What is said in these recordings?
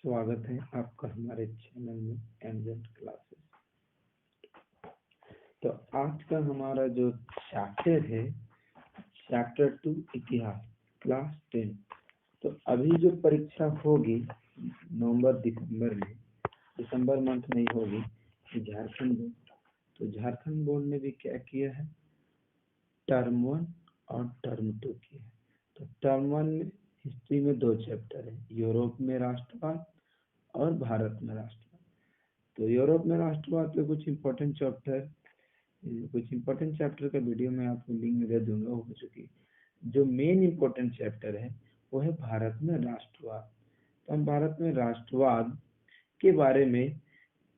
स्वागत है आपका हमारे चैनल में एमजेड क्लासेस। तो आज का हमारा जो चैप्टर है चैप्टर 2 इतिहास क्लास 10। तो अभी जो परीक्षा होगी नवंबर दिसंबर में, दिसंबर मंथ में होगी झारखंड बोर्ड। तो झारखंड बोर्ड ने भी क्या किया है, टर्म 1 और टर्म 2 किया है। तो टर्म 1 में हिस्ट्री में 2 चैप्टर है, यूरोप में राष्ट्रवाद और भारत में राष्ट्रवाद। तो यूरोप में राष्ट्रवाद के कुछ इंपॉर्टेंट चैप्टर का वीडियो मैं आपको लिंक में दे दूंगा, हो चुकी। जो मेन इंपॉर्टेंट चैप्टर है वो है भारत में राष्ट्रवाद। तो हम भारत में राष्ट्रवाद के बारे में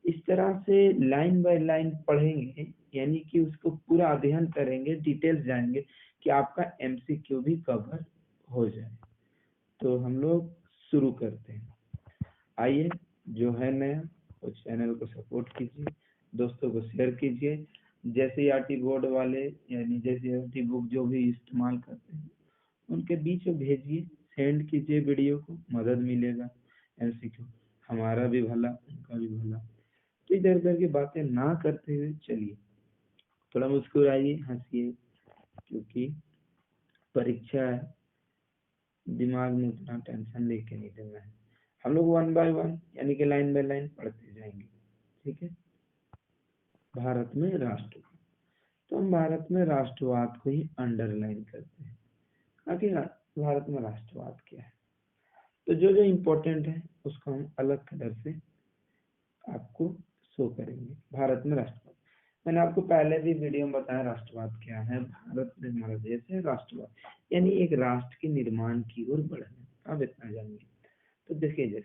इस तरह से लाइन बाय लाइन पढ़ेंगे, यानी कि उसको पूरा अध्ययन करेंगे, डिटेल्स जाएंगे कि आपका एमसीक्यू भी कवर हो जाए। तो हम लोग शुरू करते हैं। आइए, जो है नया वो चैनल को सपोर्ट कीजिए, दोस्तों को शेयर कीजिए। जैसे आरटी बोर्ड वाले यानी जैसे आरटी बुक जो भी इस्तेमाल करते हैं उनके बीच में भेजिए, सेंड कीजिए वीडियो को, मदद मिलेगा। एमसीक्यू हमारा भी भला उनका भी भला। तो इधर उधर की बातें ना करते हुए चलिए, थोड़ा मुस्कुराइए, हंसिए, क्योंकि परीक्षा है, दिमाग में उतना टेंशन लेके नहीं देना है। हम लोग 1 बाय 1 यानी कि लाइन बाय लाइन पढ़ते जाएंगे, ठीक है। भारत में राष्ट्रवाद, तो हम भारत में राष्ट्रवाद को ही अंडरलाइन करते हैं। आखिर भारत में राष्ट्रवाद क्या है, तो जो जो इम्पोर्टेंट है उसको हम अलग कलर से आपको शो करेंगे। भारत में राष्ट्रवाद, मैंने आपको पहले भी वीडियो में बताया राष्ट्रवाद क्या है। भारत में हमारा देश है, राष्ट्रवाद यानी एक राष्ट्र के निर्माण की ओर बढ़ना। अब इतना जानिए। तो देखिए,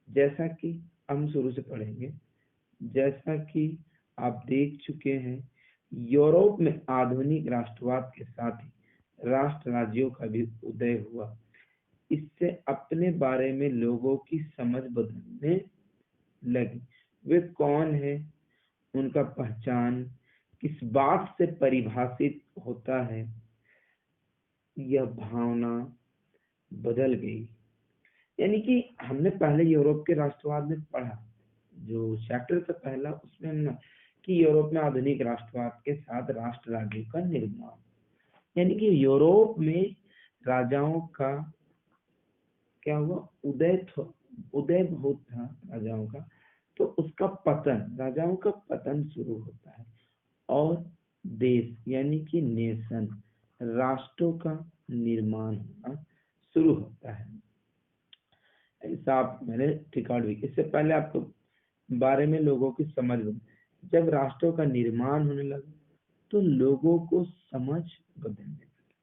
जैसा कि हम शुरू से पढ़ेंगे, जैसा कि आप देख चुके हैं, यूरोप में आधुनिक राष्ट्रवाद के साथ ही राष्ट्र राज्यों का भी उदय हुआ। इससे अपने बारे में लोगों की समझ बदलने लगी। वे कौन है, उनका पहचान किस बात से परिभाषित होता है, यह भावना बदल गई। यानी कि हमने पहले यूरोप के राष्ट्रवाद में पढ़ा, जो चैप्टर था पहला, उसमें हमने कि यूरोप में आधुनिक राष्ट्रवाद के साथ राष्ट्र राज्यों का निर्माण, यानी कि यूरोप में राजाओं का क्या हुआ, उदय बहुत था राजाओं का, तो उसका पतन, राजाओं का पतन शुरू होता है और देश यानी कि नेशन, राष्ट्रों का निर्माण होना शुरू होता है। ऐसा आप मैंने रिकॉर्ड भी, इससे पहले आपको बारे में लोगों की समझ, जब राष्ट्रों का निर्माण होने लगा तो लोगों को समझ बदलने लगी,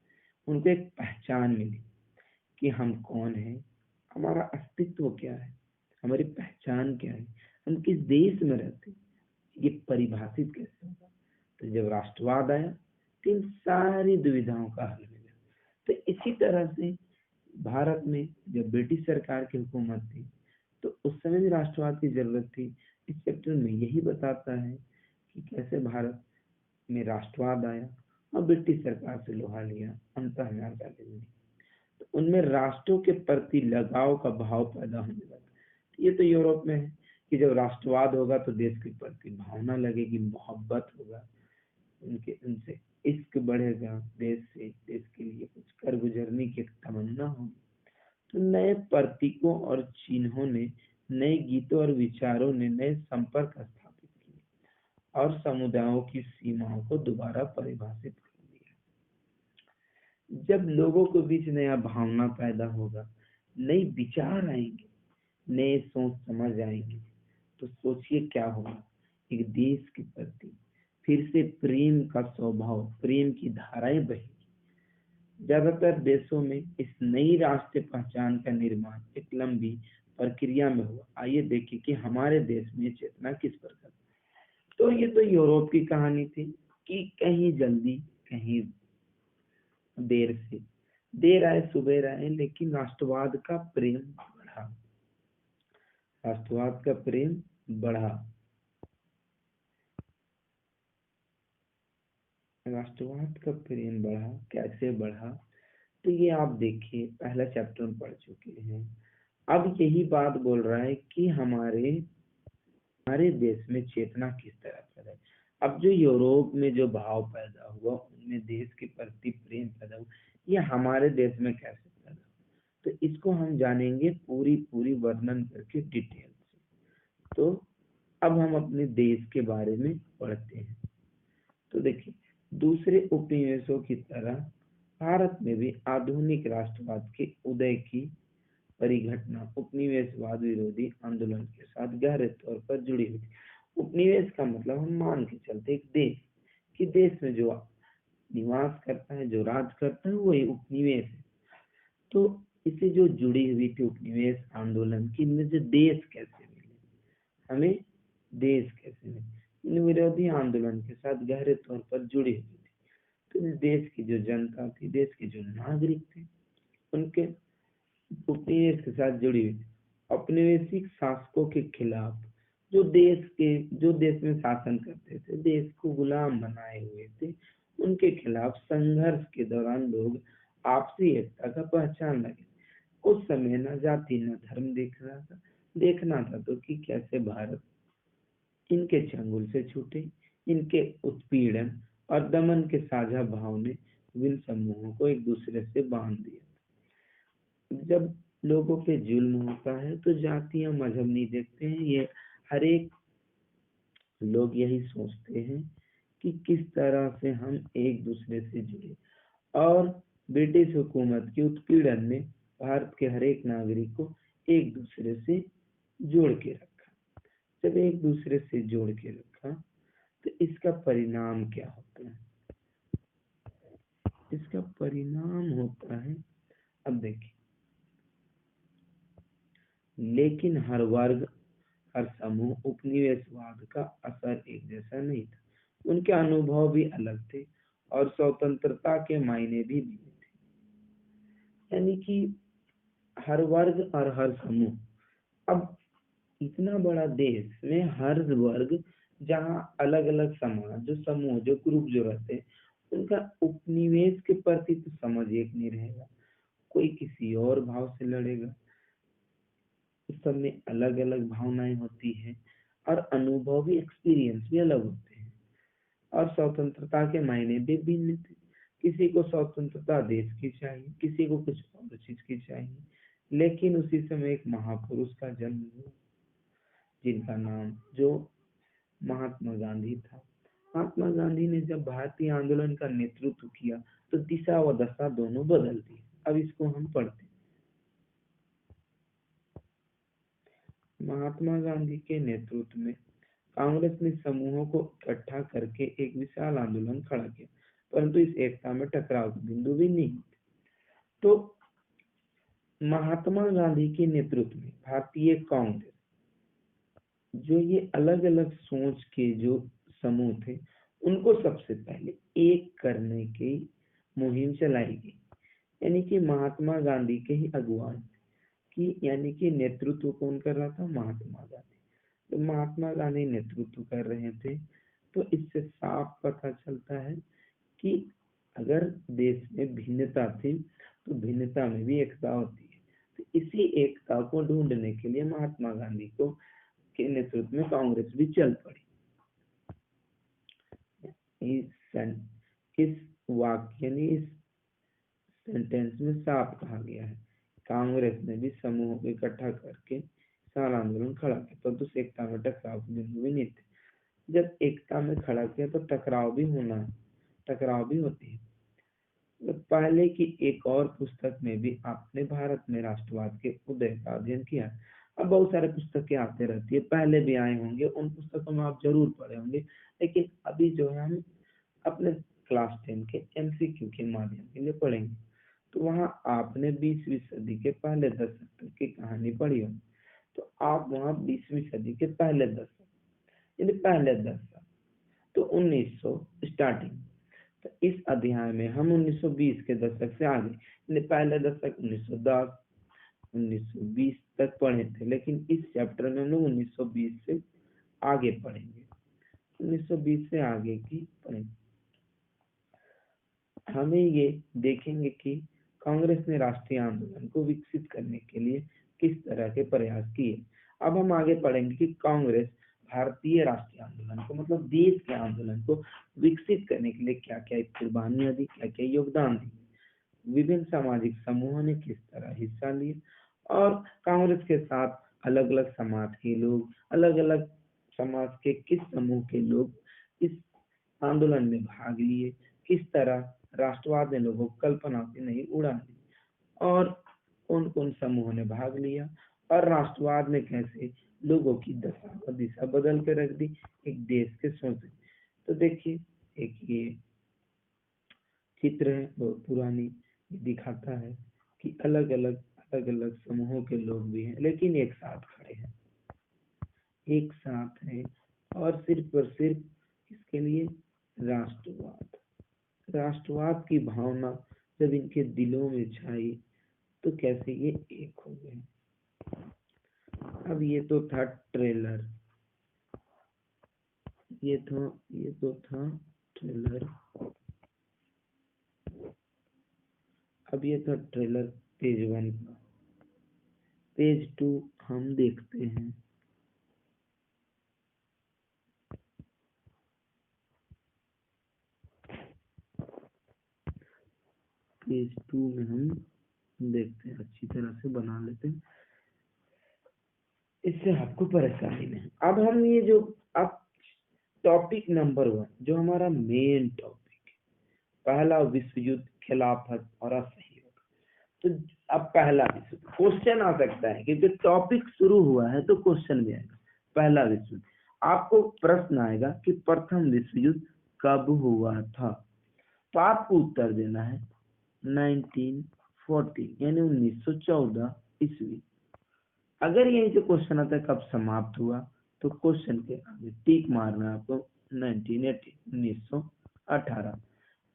उनको एक पहचान मिली कि हम कौन है, हमारा अस्तित्व क्या है, हमारी पहचान क्या है, हम किस देश में रहते हैं, ये परिभाषित कैसे होगा। तो जब राष्ट्रवाद आया तो इन सारी दुविधाओं का हल मिला। तो इसी तरह से भारत में जब ब्रिटिश सरकार की हुकूमत थी तो उस समय भी राष्ट्रवाद की जरूरत थी। इस चैप्टर में यही बताता है कि कैसे भारत में राष्ट्रवाद आया और ब्रिटिश सरकार से लोहा लिया, अंतःगाली। तो उनमें राष्ट्रों के प्रति लगाव का भाव पैदा होने लगा। ये तो यूरोप में है कि जब राष्ट्रवाद होगा तो देश के प्रति भावना लगेगी, मोहब्बत होगा, उनसे इश्क बढ़ेगा, देश से, देश के लिए कुछ कर गुजरने की तमन्ना होगी। तो नए प्रतीकों और चिन्हों ने, नए गीतों और विचारों ने नए संपर्क स्थापित किए और समुदायों की सीमाओं को दोबारा परिभाषित कर दिया। जब लोगों के बीच नया भावना पैदा होगा, नए विचार आएंगे, नए सोच समझ आएंगे, तो सोचिए क्या होगा, एक देश के प्रति फिर से प्रेम का स्वभाव, प्रेम की धाराएं बहेगी। ज्यादातर देशों में इस नई राष्ट्रीय पहचान का निर्माण एक लंबी प्रक्रिया में हुआ। आइए देखिए कि हमारे देश में चेतना किस प्रकार। तो ये तो यूरोप की कहानी थी कि कहीं जल्दी कहीं देर से, देर आए सुबह आए, लेकिन राष्ट्रवाद का प्रेम बढ़ा, राष्ट्रवाद का प्रेम बढ़ा। राष्ट्रवाद का प्रेम बढ़ा, कैसे बढ़ा, तो ये आप देखिए पहला चैप्टर में पढ़ चुके हैं। अब यही बात बोल रहा है कि हमारे हमारे देश में चेतना किस तरह पैदा है। अब जो यूरोप में जो भाव पैदा हुआ, उनमें देश के प्रति प्रेम पैदा हुआ, ये हमारे देश में कैसे पैदा हुआ, तो इसको हम जानेंगे पूरी पूरी वर्णन करके डिटेल से। तो अब हम अपने देश के बारे में पढ़ते हैं। तो देखिए, दूसरे उपनिवेशों की तरह भारत में भी आधुनिक राष्ट्रवाद के उदय की परिघटना उपनिवेशवाद विरोधी आंदोलन के साथ गहरे तौर पर जुड़ी हुई थी। उपनिवेश का मतलब हम मान के चलते एक देश, कि देश में जो निवास करता है, जो राज करता है, वही उपनिवेश है। तो इससे जो जुड़ी हुई थी उपनिवेश आंदोलन की, मुझे देश कैसे मिले, हमें देश कैसे मिले, इन विरोधी आंदोलन के साथ गहरे तौर पर जुड़ी हुई थी। तो इस देश की जो जनता थी, देश के जो नागरिक थे, उनके उपनिवेश के साथ जुड़ी हुई थी। औपनिवेशिक शासकों के खिलाफ जो देश में शासन करते थे, देश को गुलाम बनाए हुए थे, उनके खिलाफ संघर्ष के दौरान लोग आपसी एकता का पहचान लगे। उस समय न जाति न धर्म देखना था तो कि कैसे भारत इनके चंगुल से छूटे। इनके उत्पीड़न और दमन के साझा भाव ने विभिन्न समूहों को एक दूसरे से बांध दिया। जब लोगों पे जुल्म होता है तो जातियां मजहब नहीं देखते हैं, ये हर एक लोग यही सोचते हैं कि किस तरह से हम एक दूसरे से जुड़े। और ब्रिटिश हुकूमत के उत्पीड़न ने भारत के हर एक नागरिक को एक दूसरे से जोड़ के रखा। जब एक दूसरे से जोड़ के रखा तो इसका परिणाम क्या होता है, इसका परिणाम होता है, अब देखिए, लेकिन हर वर्ग हर समूह उपनिवेशवाद का असर एक जैसा नहीं था। उनके अनुभव भी अलग थे और स्वतंत्रता के मायने भी भिन्न थे। यानी कि हर वर्ग और हर समूह, अब इतना बड़ा देश में हर वर्ग, जहाँ अलग अलग समाज, जो समूह, जो ग्रुप जो रहते, उनका उपनिवेश के प्रति तो समझ एक नहीं रहेगा, कोई किसी और भाव से लड़ेगा। उस सब में अलग अलग भावनाएं होती है और अनुभव भी, एक्सपीरियंस भी अलग होते हैं। और स्वतंत्रता के मायने भी भिन्न थे। किसी को स्वतंत्रता देश की चाहिए, किसी को कुछ और चीज की चाहिए। लेकिन उसी समय एक महापुरुष का जन्म हुआ, जिनका नाम जो महात्मा गांधी था। महात्मा गांधी ने जब भारतीय आंदोलन का नेतृत्व किया तो दिशा व दशा दोनों बदल दी। अब इसको हम पढ़ते हैं। महात्मा गांधी के नेतृत्व में कांग्रेस ने समूहों को इकट्ठा करके एक विशाल आंदोलन खड़ा किया, परंतु इस एकता में टकराव के बिंदु भी नहीं थे। तो महात्मा गांधी के नेतृत्व में भारतीय कांग्रेस, जो ये अलग अलग सोच के जो समूह थे, उनको सबसे पहले एक करने की मुहिम चलाई गई। यानी कि महात्मा गांधी के ही अगुवाई की, यानी कि नेतृत्व कौन कर रहा था, महात्मा गांधी। तो महात्मा गांधी नेतृत्व कर रहे थे। तो इससे साफ पता चलता है कि अगर देश में भिन्नता थी तो भिन्नता में भी एकता होती है। तो इसी एकता को ढूंढने के लिए महात्मा गांधी को के नेतृत्व में कांग्रेस भी चल पड़ी। इस वाक्य यानी इस सेंटेंस में साफ कहा गया है, कांग्रेस ने भी समूहों को इकट्ठा करके विशाल आंदोलन खड़ा किया, परंतु तो एकता में टकराव के बिंदु भी नहीं थे। जब एकता में खड़ा किया तो टकराव भी होना है, टकराव भी होती है। तो पहले की एक और पुस्तक में भी आपने भारत में राष्ट्रवाद के उदय का अध्ययन किया। अब बहुत सारे पुस्तकें आते रहती है, पहले भी आए होंगे, उन पुस्तकों में आप जरूर पढ़े होंगे। लेकिन अभी जो है हम अपने क्लास 10 के एमसीक्यू के माध्यम के लिए पढ़ेंगे। तो वहाँ आपने 20वीं सदी के पहले दशक तक की कहानी पढ़ी होगी। तो आप वहाँ 20वीं सदी के पहले दशक, यानी पहले 10 साल, तो 1900 स्टार्टिंग। तो इस अध्याय में हम 1920 के दशक से आगे, यानी पहले दशक 1910 1920 तक पढ़े थे, लेकिन इस चैप्टर में हम लोग 1920 से आगे पढ़ेंगे। 1920 से आगे की पढ़ेंगे। हमें ये देखेंगे कि कांग्रेस ने राष्ट्रीय आंदोलन को विकसित करने के लिए किस तरह के प्रयास किए। अब हम आगे पढ़ेंगे कि कांग्रेस भारतीय राष्ट्रीय आंदोलन को, मतलब देश के आंदोलन को विकसित करने के लिए क्या क्या कुर्बानियां दी, क्या क्या योगदान दी, विभिन्न सामाजिक समूहों ने किस तरह हिस्सा लिया और कांग्रेस के साथ अलग अलग समाज के लोग, अलग अलग समाज के किस समूह के लोग इस आंदोलन में भाग लिए, किस तरह राष्ट्रवाद ने लोगों को कल्पना से नहीं उड़ा दी और कौन कौन समूहों ने भाग लिया और राष्ट्रवाद ने कैसे लोगों की दशा और दिशा बदल के रख दी एक देश के सोच। तो देखिए एक ये चित्र है बहुत पुरानी, ये दिखाता है कि अलग अलग समूहों के लोग भी हैं लेकिन एक साथ खड़े हैं, एक साथ है और सिर्फ किसके लिए, राष्ट्रवाद। राष्ट्रवाद की भावना जब इनके दिलों में छाई तो कैसे ये एक हो गए। अब ये तो था ट्रेलर, ये तो था ट्रेलर। अब ये था ट्रेलर पेज 1 का। पेज 2 हम देखते हैं। पेज 2 में हम देखते हैं, अच्छी तरह से बना लेते हैं, इससे आपको परेशानी नहीं। अब हम ये जो अब टॉपिक नंबर 1 जो हमारा मेन टॉपिक, पहला विश्व युद्ध, खिलाफत और असहयोग। तो अब पहला विश्व क्वेश्चन आ सकता है क्योंकि टॉपिक शुरू हुआ है तो क्वेश्चन भी आएगा। पहला विश्व युद्ध, आपको प्रश्न आएगा कि प्रथम विश्व युद्ध कब हुआ था, तो आपको उत्तर देना है 1914 यानी 1914 ईस्वी। अगर यहीं से क्वेश्चन आता है कब समाप्त हुआ तो क्वेश्चन के आगे टिक मारना है आपको 1918।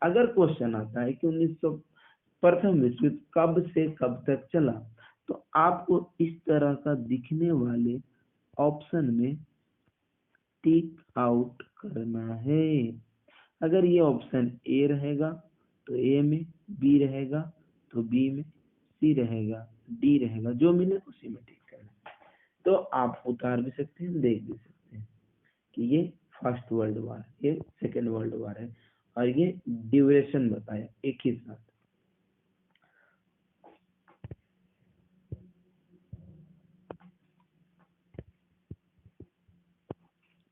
अगर क्वेश्चन आता है कि 1900 प्रथम विश्व युद्ध कब से कब तक चला तो आपको इस तरह का दिखने वाले ऑप्शन में टिक आउट करना है। अगर ये ऑप्शन ए रहेगा तो ए में, बी रहेगा तो बी में, सी रहेगा, डी रहेगा, जो मिले उसी में टिक करना। तो आप उतार भी सकते हैं, देख भी सकते हैं कि ये फर्स्ट वर्ल्ड वार, ये सेकेंड वर्ल्ड वार है और ये ड्यूरेशन बताया एक ही साथ।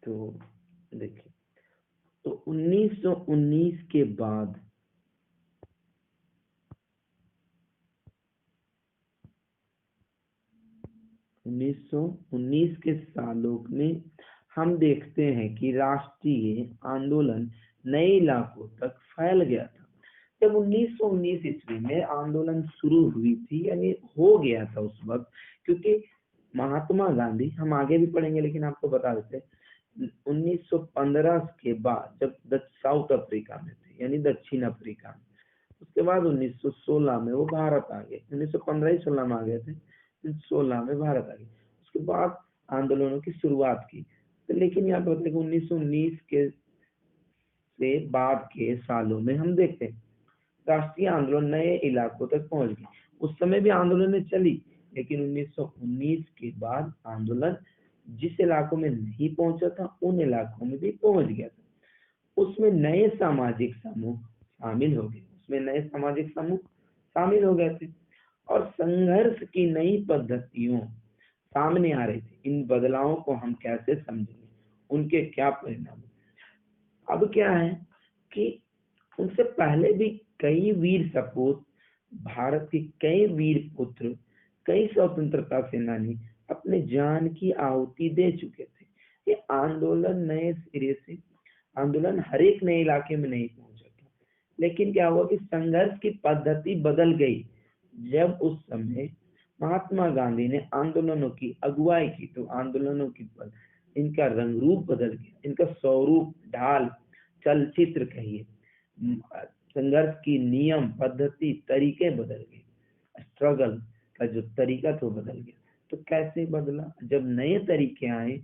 तो देखिए, तो 1919 के बाद 1919 के सालों में हम देखते हैं कि राष्ट्रीय आंदोलन नए इलाकों तक फैल गया था। जब 1919 ईस्वी में आंदोलन शुरू हुई थी यानी हो गया था उस वक्त, क्योंकि महात्मा गांधी, हम आगे भी पढ़ेंगे लेकिन आपको बता देते 1915 के बाद जब साउथ अफ्रीका में थे यानी दक्षिण अफ्रीका में, उसके बाद 1916 में वो भारत आ गए। 1915 ही 16 में आ गए थे, 16 में भारत आ गए। उसके बाद आंदोलनों की शुरुआत की। तो लेकिन यहाँ पर 1919 के से बाद के सालों में हम देखते हैं राष्ट्रीय आंदोलन नए इलाकों तक पहुंच गए। उस समय भी आंदोलनें चली लेकिन 1919 के बाद आंदोलन जिस इलाकों में नहीं पहुंचा था उन इलाकों में भी पहुंच गया था। उसमें नए सामाजिक समूह शामिल हो गए, उसमें नए सामाजिक समूह शामिल हो गए थे और संघर्ष की नई पद्धतियों सामने आ रही थी। इन बदलावों को हम कैसे समझेंगे, उनके क्या परिणाम। अब क्या है कि उनसे पहले भी कई वीर सपूत, भारत के कई वीर पुत्र, कई स्वतंत्रता सेनानी अपने जान की आहुति दे चुके थे। ये आंदोलन नए सिरे से, आंदोलन हर एक नए इलाके में नहीं पहुंचा था, लेकिन क्या हुआ कि संघर्ष की पद्धति बदल गई। जब उस समय महात्मा गांधी ने आंदोलनों की अगुवाई की तो आंदोलनों की इनका रंग रूप बदल गया, इनका स्वरूप, ढाल, चलचित्र कहिए, संघर्ष की नियम, पद्धति, तरीके बदल गए, स्ट्रगल का जो तरीका तो बदल गया। तो कैसे बदला, जब नए तरीके आए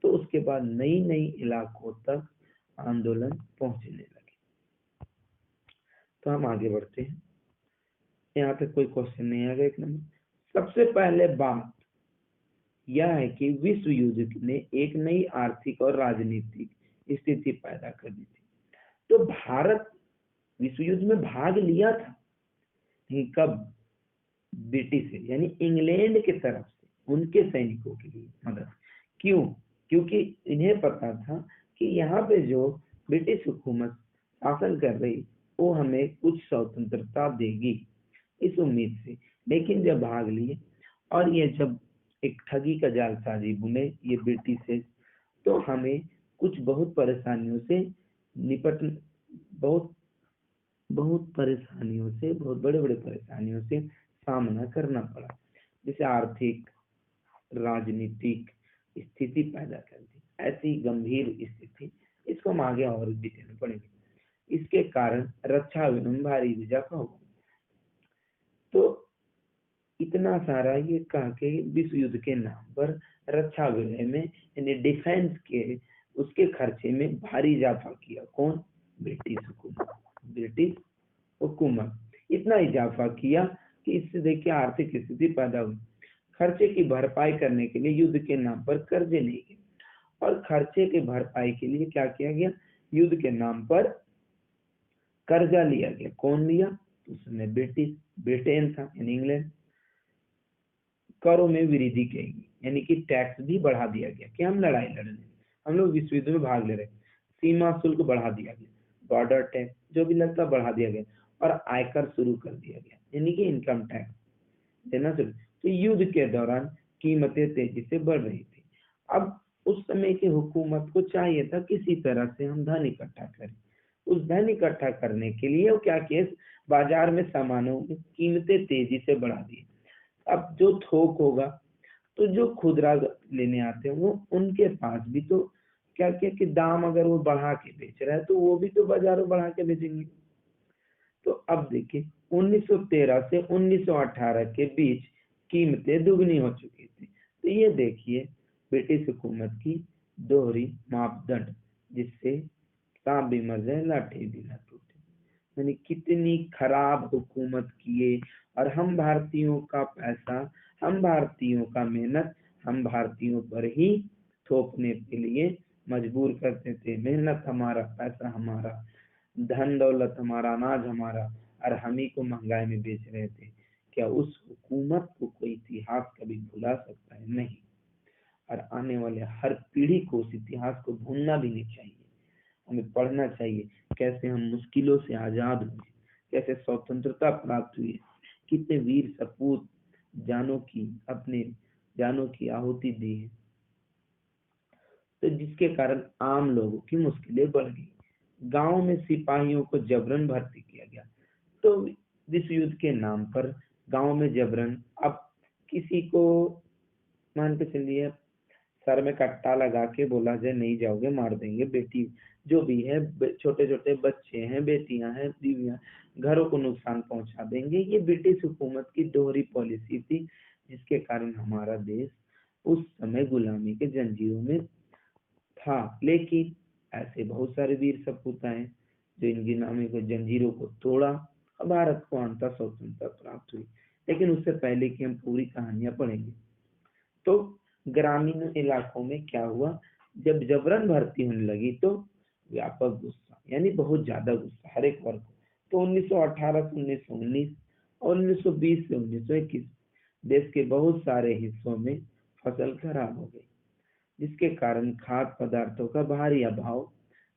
तो उसके बाद नई नई इलाकों तक आंदोलन पहुंचने लगे। तो हम आगे बढ़ते हैं, यहाँ तक कोई क्वेश्चन नहीं आएगा। एक नंबर सबसे पहले बात यह है कि विश्व युद्ध ने एक नई आर्थिक और राजनीतिक स्थिति पैदा कर दी थी। तो भारत विश्व युद्ध में भाग लिया था, कब? ब्रिटिश से, यानी इंग्लैंड की तरफ से उनके सैनिकों के लिए मदद। क्यों? क्योंकि इन्हें पता था कि यहाँ पे जो ब्रिटिश हुकूमत शासन कर रही वो हमें कुछ स्वतंत्रता देगी, इस उम्मीद से। लेकिन जब भाग लिए और ये जब एक ठगी का जालसाजी बुने ये ब्रिटिश से, तो हमें कुछ बहुत परेशानियों से निपट बहुत बहुत परेशानियों से, बहुत बड़े बड़े परेशानियों से सामना करना पड़ा, जैसे आर्थिक राजनीतिक स्थिति पैदा कर दी, ऐसी गंभीर स्थिति। इसको हम आगे और डिटेल में पढ़ेंगे। इसके कारण रक्षा में भारी इजाफा हुआ। तो इतना सारा ये कहा कि विश्व युद्ध के नाम पर रक्षा व्यय में यानी डिफेंस के उसके खर्चे में भारी इजाफा किया। कौन? ब्रिटिश हुकूमत। ब्रिटिश हुकूमत इतना इजाफा किया कि इससे देखिए आर्थिक स्थिति पैदा हुई। खर्चे की भरपाई करने के लिए युद्ध के नाम पर कर्जे लिए गए, और खर्चे की भरपाई के लिए क्या किया गया? युद्ध के नाम पर कर्जा लिया गया। कौन लिया? उसमें ब्रिटेन था, यानी इंग्लैंड। करों में वृद्धि की गई, यानी कि टैक्स भी बढ़ा दिया गया कि हम लड़ाई लड़ रहे, हम लोग विश्व युद्ध में भाग ले रहे। सीमा शुल्क बढ़ा दिया गया, बॉर्डर टैक्स जो भी लगता बढ़ा दिया गया, और आयकर शुरू कर दिया गया, यानी कि इनकम टैक्स देना शुरू। तो युद्ध के दौरान कीमतें तेजी से बढ़ रही थी। अब उस समय की हुकूमत को चाहिए था किसी तरह से हम धन इकट्ठा करें। उस धन इकट्ठा करने के लिए वो क्या किया? बाजार में सामानों की कीमतें तेजी से बढ़ा दी। अब जो थोक होगा, तो जो खुदरा लेने आते हैं वो उनके पास भी तो क्या क्या कि दाम अगर वो बढ़ा के बेच रहा है तो वो भी तो बाजारों बढ़ा के बेचेंगे। तो अब देखिए 1913 से 1918 के बीच कीमतें दुगनी हो चुकी थी। तो ये देखिए ब्रिटिश हुकूमत की दोहरी मापदंड, जिससे सांप भी मर जाए लाठी भी ना टूटे। यानी कितनी खराब हुकूमत किए, और हम भारतीयों का पैसा, हम भारतीयों का मेहनत हम भारतीयों पर ही थोपने के लिए मजबूर करते थे। मेहनत हमारा, पैसा हमारा, धन दौलत हमारा, अनाज हमारा, और हम ही को महंगाई में बेच रहे थे। क्या उस हुकूमत को कोई इतिहास कभी भुला सकता है? नहीं। और आने वाले हर पीढ़ी को उस इतिहास को भूलना भी नहीं चाहिए। हमें पढ़ना चाहिए कैसे हम मुश्किलों से आजाद हुए, कैसे स्वतंत्रता प्राप्त हुई, कितने वीर सपूत अपने जानों की आहुति दी है। तो जिसके कारण आम लोगों की मुश्किलें बढ़ गई। गांव में सिपाहियों को जबरन भर्ती किया गया। तो विश्व युद्ध के नाम पर गांव में जबरन, अब किसी को मान के चलिए सर में कट्टा लगा के बोला जाए नहीं जाओगे मार देंगे, बेटी जो भी है, छोटे छोटे बच्चे हैं, बेटियां हैं, बीवियां, घरों को नुकसान पहुंचा देंगे। ये ब्रिटिश हुकूमत की दोहरी पॉलिसी थी, जिसके कारण हमारा देश उस समय गुलामी के जंजीरों में था। लेकिन ऐसे बहुत सारे वीर सपूत हैं जो इन गुलामी को जंजीरों को तोड़ा और भारत को अंतर स्वतंत्रता प्राप्त हुई। लेकिन उससे पहले की हम पूरी कहानियां पढ़ेंगे। तो ग्रामीण इलाकों में क्या हुआ? जब जबरन भर्ती होने लगी तो व्यापक गुस्सा, यानी बहुत ज्यादा गुस्सा हर एक वर्ग को। तो 1918 से 1919 और 1920 से 1921 देश के बहुत सारे हिस्सों में फसल खराब हो गई, जिसके कारण खाद्य पदार्थों का भारी अभाव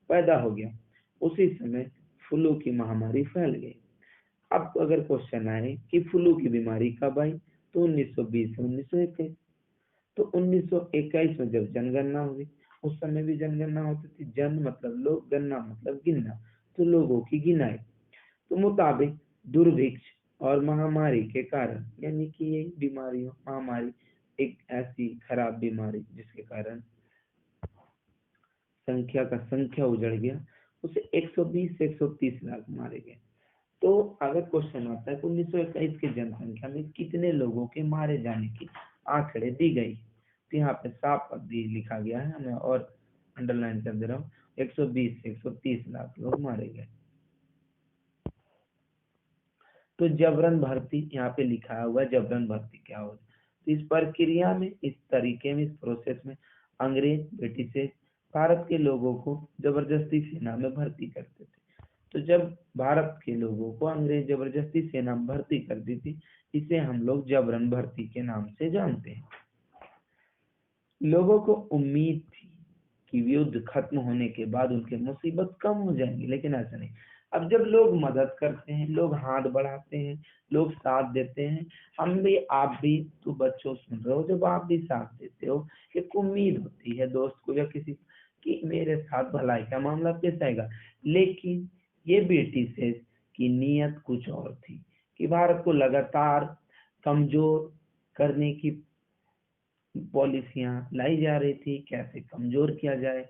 पैदा हो गया। उसी समय फ्लू की महामारी फैल गई। अब अगर क्वेश्चन आए कि फ्लू की बीमारी कब आई, तो 1920 से 1921। तो 1921 में जब जनगणना हुई, उस समय भी जनगणना होती थी। जन मतलब लोग, गणना मतलब गिनना, तो लोगों की गिनाई। तो मुताबिक दुर्भिक्ष और महामारी के कारण, यानी कि ये बीमारियों महामारी एक ऐसी खराब बीमारी जिसके कारण संख्या उजड़ गया, उसे 120 से 130 लाख मारे गए। तो अगर क्वेश्चन आता है 1921 की जनसंख्या में कितने लोगों के मारे जाने की आंकड़े दी गई, तो यहाँ पे साफ भी लिखा गया है, मैं और अंडरलाइन कर दे रहा हूँ, 120 से 130 लाख लोग मारे गए। तो जबरन भर्ती यहाँ पे लिखा हुआ है, जबरन भर्ती क्या होता है? तो इस प्रक्रिया में, इस तरीके में, इस प्रोसेस में अंग्रेज, ब्रिटिश भारत के लोगों को जबरदस्ती सेना में भर्ती करते थे। तो जब भारत के लोगों को अंग्रेज जबरदस्ती सेना में भर्ती करती थी, इसे हम लोग जबरन भर्ती के नाम से जानते हैं। लोगों को उम्मीद थी कि युद्ध खत्म होने के बाद उनके मुसीबत कम हो जाएंगी, लेकिन ऐसा नहीं। अब जब लोग मदद करते हैं, लोग हाथ बढ़ाते हैं, लोग साथ देते हैं, हम भी, आप भी, तो बच्चों सुन रहे हो, जब आप भी साथ देते हो, एक उम्मीद होती है दोस्त को या किसी कि मेरे साथ भलाई का मामला पेश आएगा। लेकिन ये ब्रिटिश की नीयत कुछ और थी कि भारत को लगातार कमजोर करने की पॉलिसियां लाई जा रही थी, कैसे कमजोर किया जाए।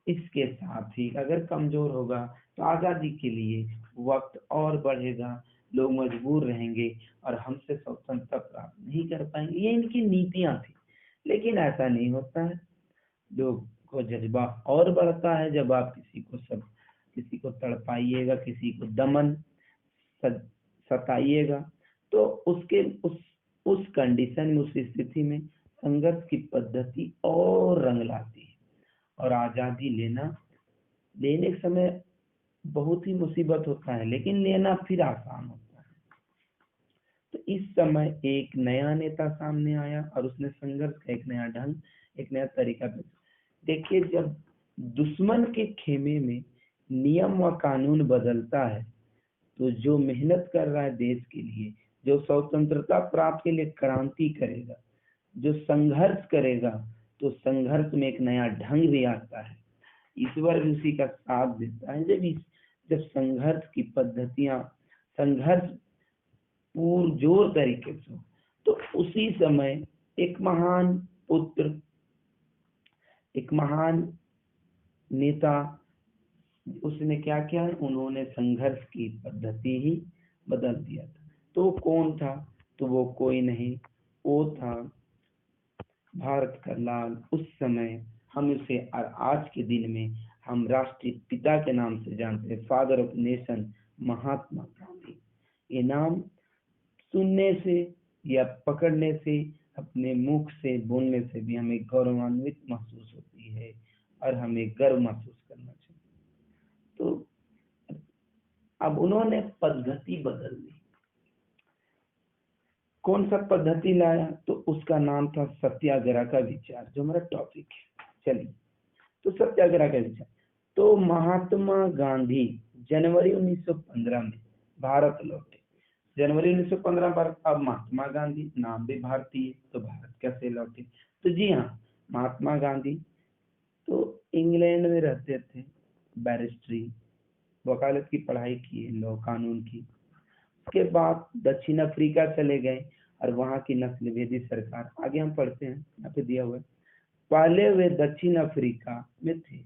इसके साथ ही अगर कमजोर होगा तो आजादी के लिए वक्त और बढ़ेगा, लोग मजबूर रहेंगे और हमसे स्वतंत्रता प्राप्त नहीं कर पाएंगे। ये इनकी नीतियां थी। लेकिन ऐसा नहीं होता है, लोग को जज्बा और बढ़ता है जब आप किसी को तड़पाइएगा, किसी को दमन सताइएगा, तो उसके उस कंडीशन में, उस स्थिति में संघर्ष की पद्धति और रंग लाती है। और आजादी लेने के समय बहुत ही मुसीबत होता है, लेकिन लेना फिर आसान होता है। तो इस समय एक नया नेता सामने आया और उसने संघर्ष का एक नया ढंग, एक नया तरीका पेश। देखिए, जब दुश्मन के खेमे में नियम व कानून बदलता है, तो जो मेहनत कर रहा है देश के लिए, जो स्वतंत्रता प्राप्त के लिए क्रांति करेगा, जो संघर्ष करेगा, तो संघर्ष में एक नया ढंग भी आता है। ईश्वर भी उसी का साथ देता है। जब संघर्ष की पद्धतियां, संघर्ष पुरजोर तरीके से हो, तो उसी समय एक महान पुत्र, एक महान नेता, उसने क्या किया, उन्होंने संघर्ष की पद्धति ही बदल दिया था। तो कौन था? तो वो कोई नहीं, वो था भारत का लाल। उस समय हम इसे आज के दिन में हम राष्ट्रीय पिता के नाम से जानते हैं, father of nation, Mahatma Gandhi. ये नाम सुनने से या पकड़ने से, अपने मुख से बोलने से भी हमें गौरवान्वित महसूस होती है और हमें गर्व महसूस करना चाहिए। तो अब उन्होंने पद्धति बदल दी। कौन सा पद्धति लाया? तो उसका नाम था सत्याग्रह का विचार, जो हमारा टॉपिक है। चलिए, तो सत्याग्रह का विचार, तो महात्मा गांधी जनवरी 1915 में भारत लौटे। जनवरी 1915 भारत। अब महात्मा गांधी नाम भी भारतीय, तो भारत कैसे लौटे? तो जी हाँ, महात्मा गांधी तो इंग्लैंड में रहते थे, बैरिस्ट्री, वकालत की पढ़ाई की, लॉ कानून की। उसके बाद दक्षिण अफ्रीका चले गए और वहां की नस्ल भेदी सरकार, आगे हम पढ़ते हैं, यहाँ पे दिया हुआ है। पहले वे दक्षिण अफ्रीका में थे,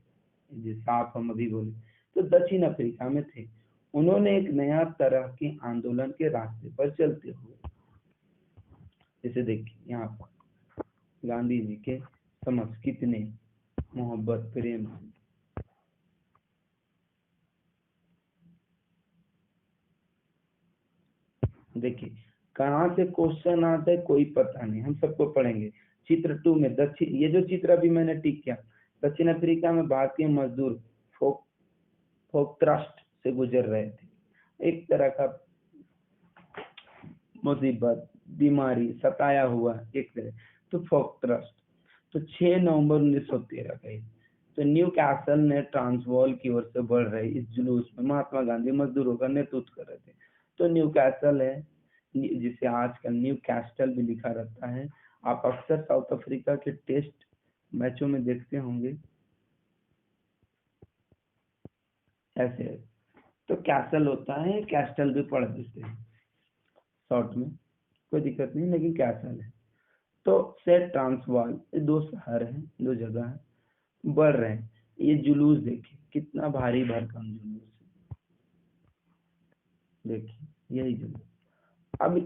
जैसा आप हम अभी बोले, तो दक्षिण अफ्रीका में थे। उन्होंने एक नया तरह के आंदोलन के रास्ते पर चलते हुए, जैसे देखिए यहाँ पर गांधी जी के समझ कितने मोहब्बत प्रेम, देखिए कहाँ से क्वेश्चन आता है कोई पता नहीं, हम सबको पढ़ेंगे। चित्र 2 में दक्षिण, ये जो चित्र अभी मैंने टिक किया, दक्षिण अफ्रीका में भारतीय मजदूर फोक ट्रस्ट से गुजर रहे थे। एक तरह का मुसीबत, बीमारी सताया हुआ एक तरह, तो फोक ट्रस्ट। तो 6 नवंबर 1913 का, तो न्यू कैसल ने ट्रांसवाल की ओर से बढ़ रहे इस जुलूस में महात्मा गांधी मजदूरों का नेतृत्व कर रहे थे। तो न्यू कैसल है, जिसे आजकल न्यू कैस्टल भी लिखा रहता है। आप अक्सर साउथ अफ्रीका के टेस्ट मैचों में देखते होंगे ऐसे, तो कैसल होता है, कैस्टल भी पढ़ देते हैं शॉर्ट में, कोई दिक्कत नहीं, लेकिन कैसल है। तो सेट ट्रांसवाल, ये 2 शहर हैं, 2 जगह है, बढ़ रहे हैं। ये जुलूस देखिए कितना भारी भरकम जुलूस है, देखिए यही जुलूस। अब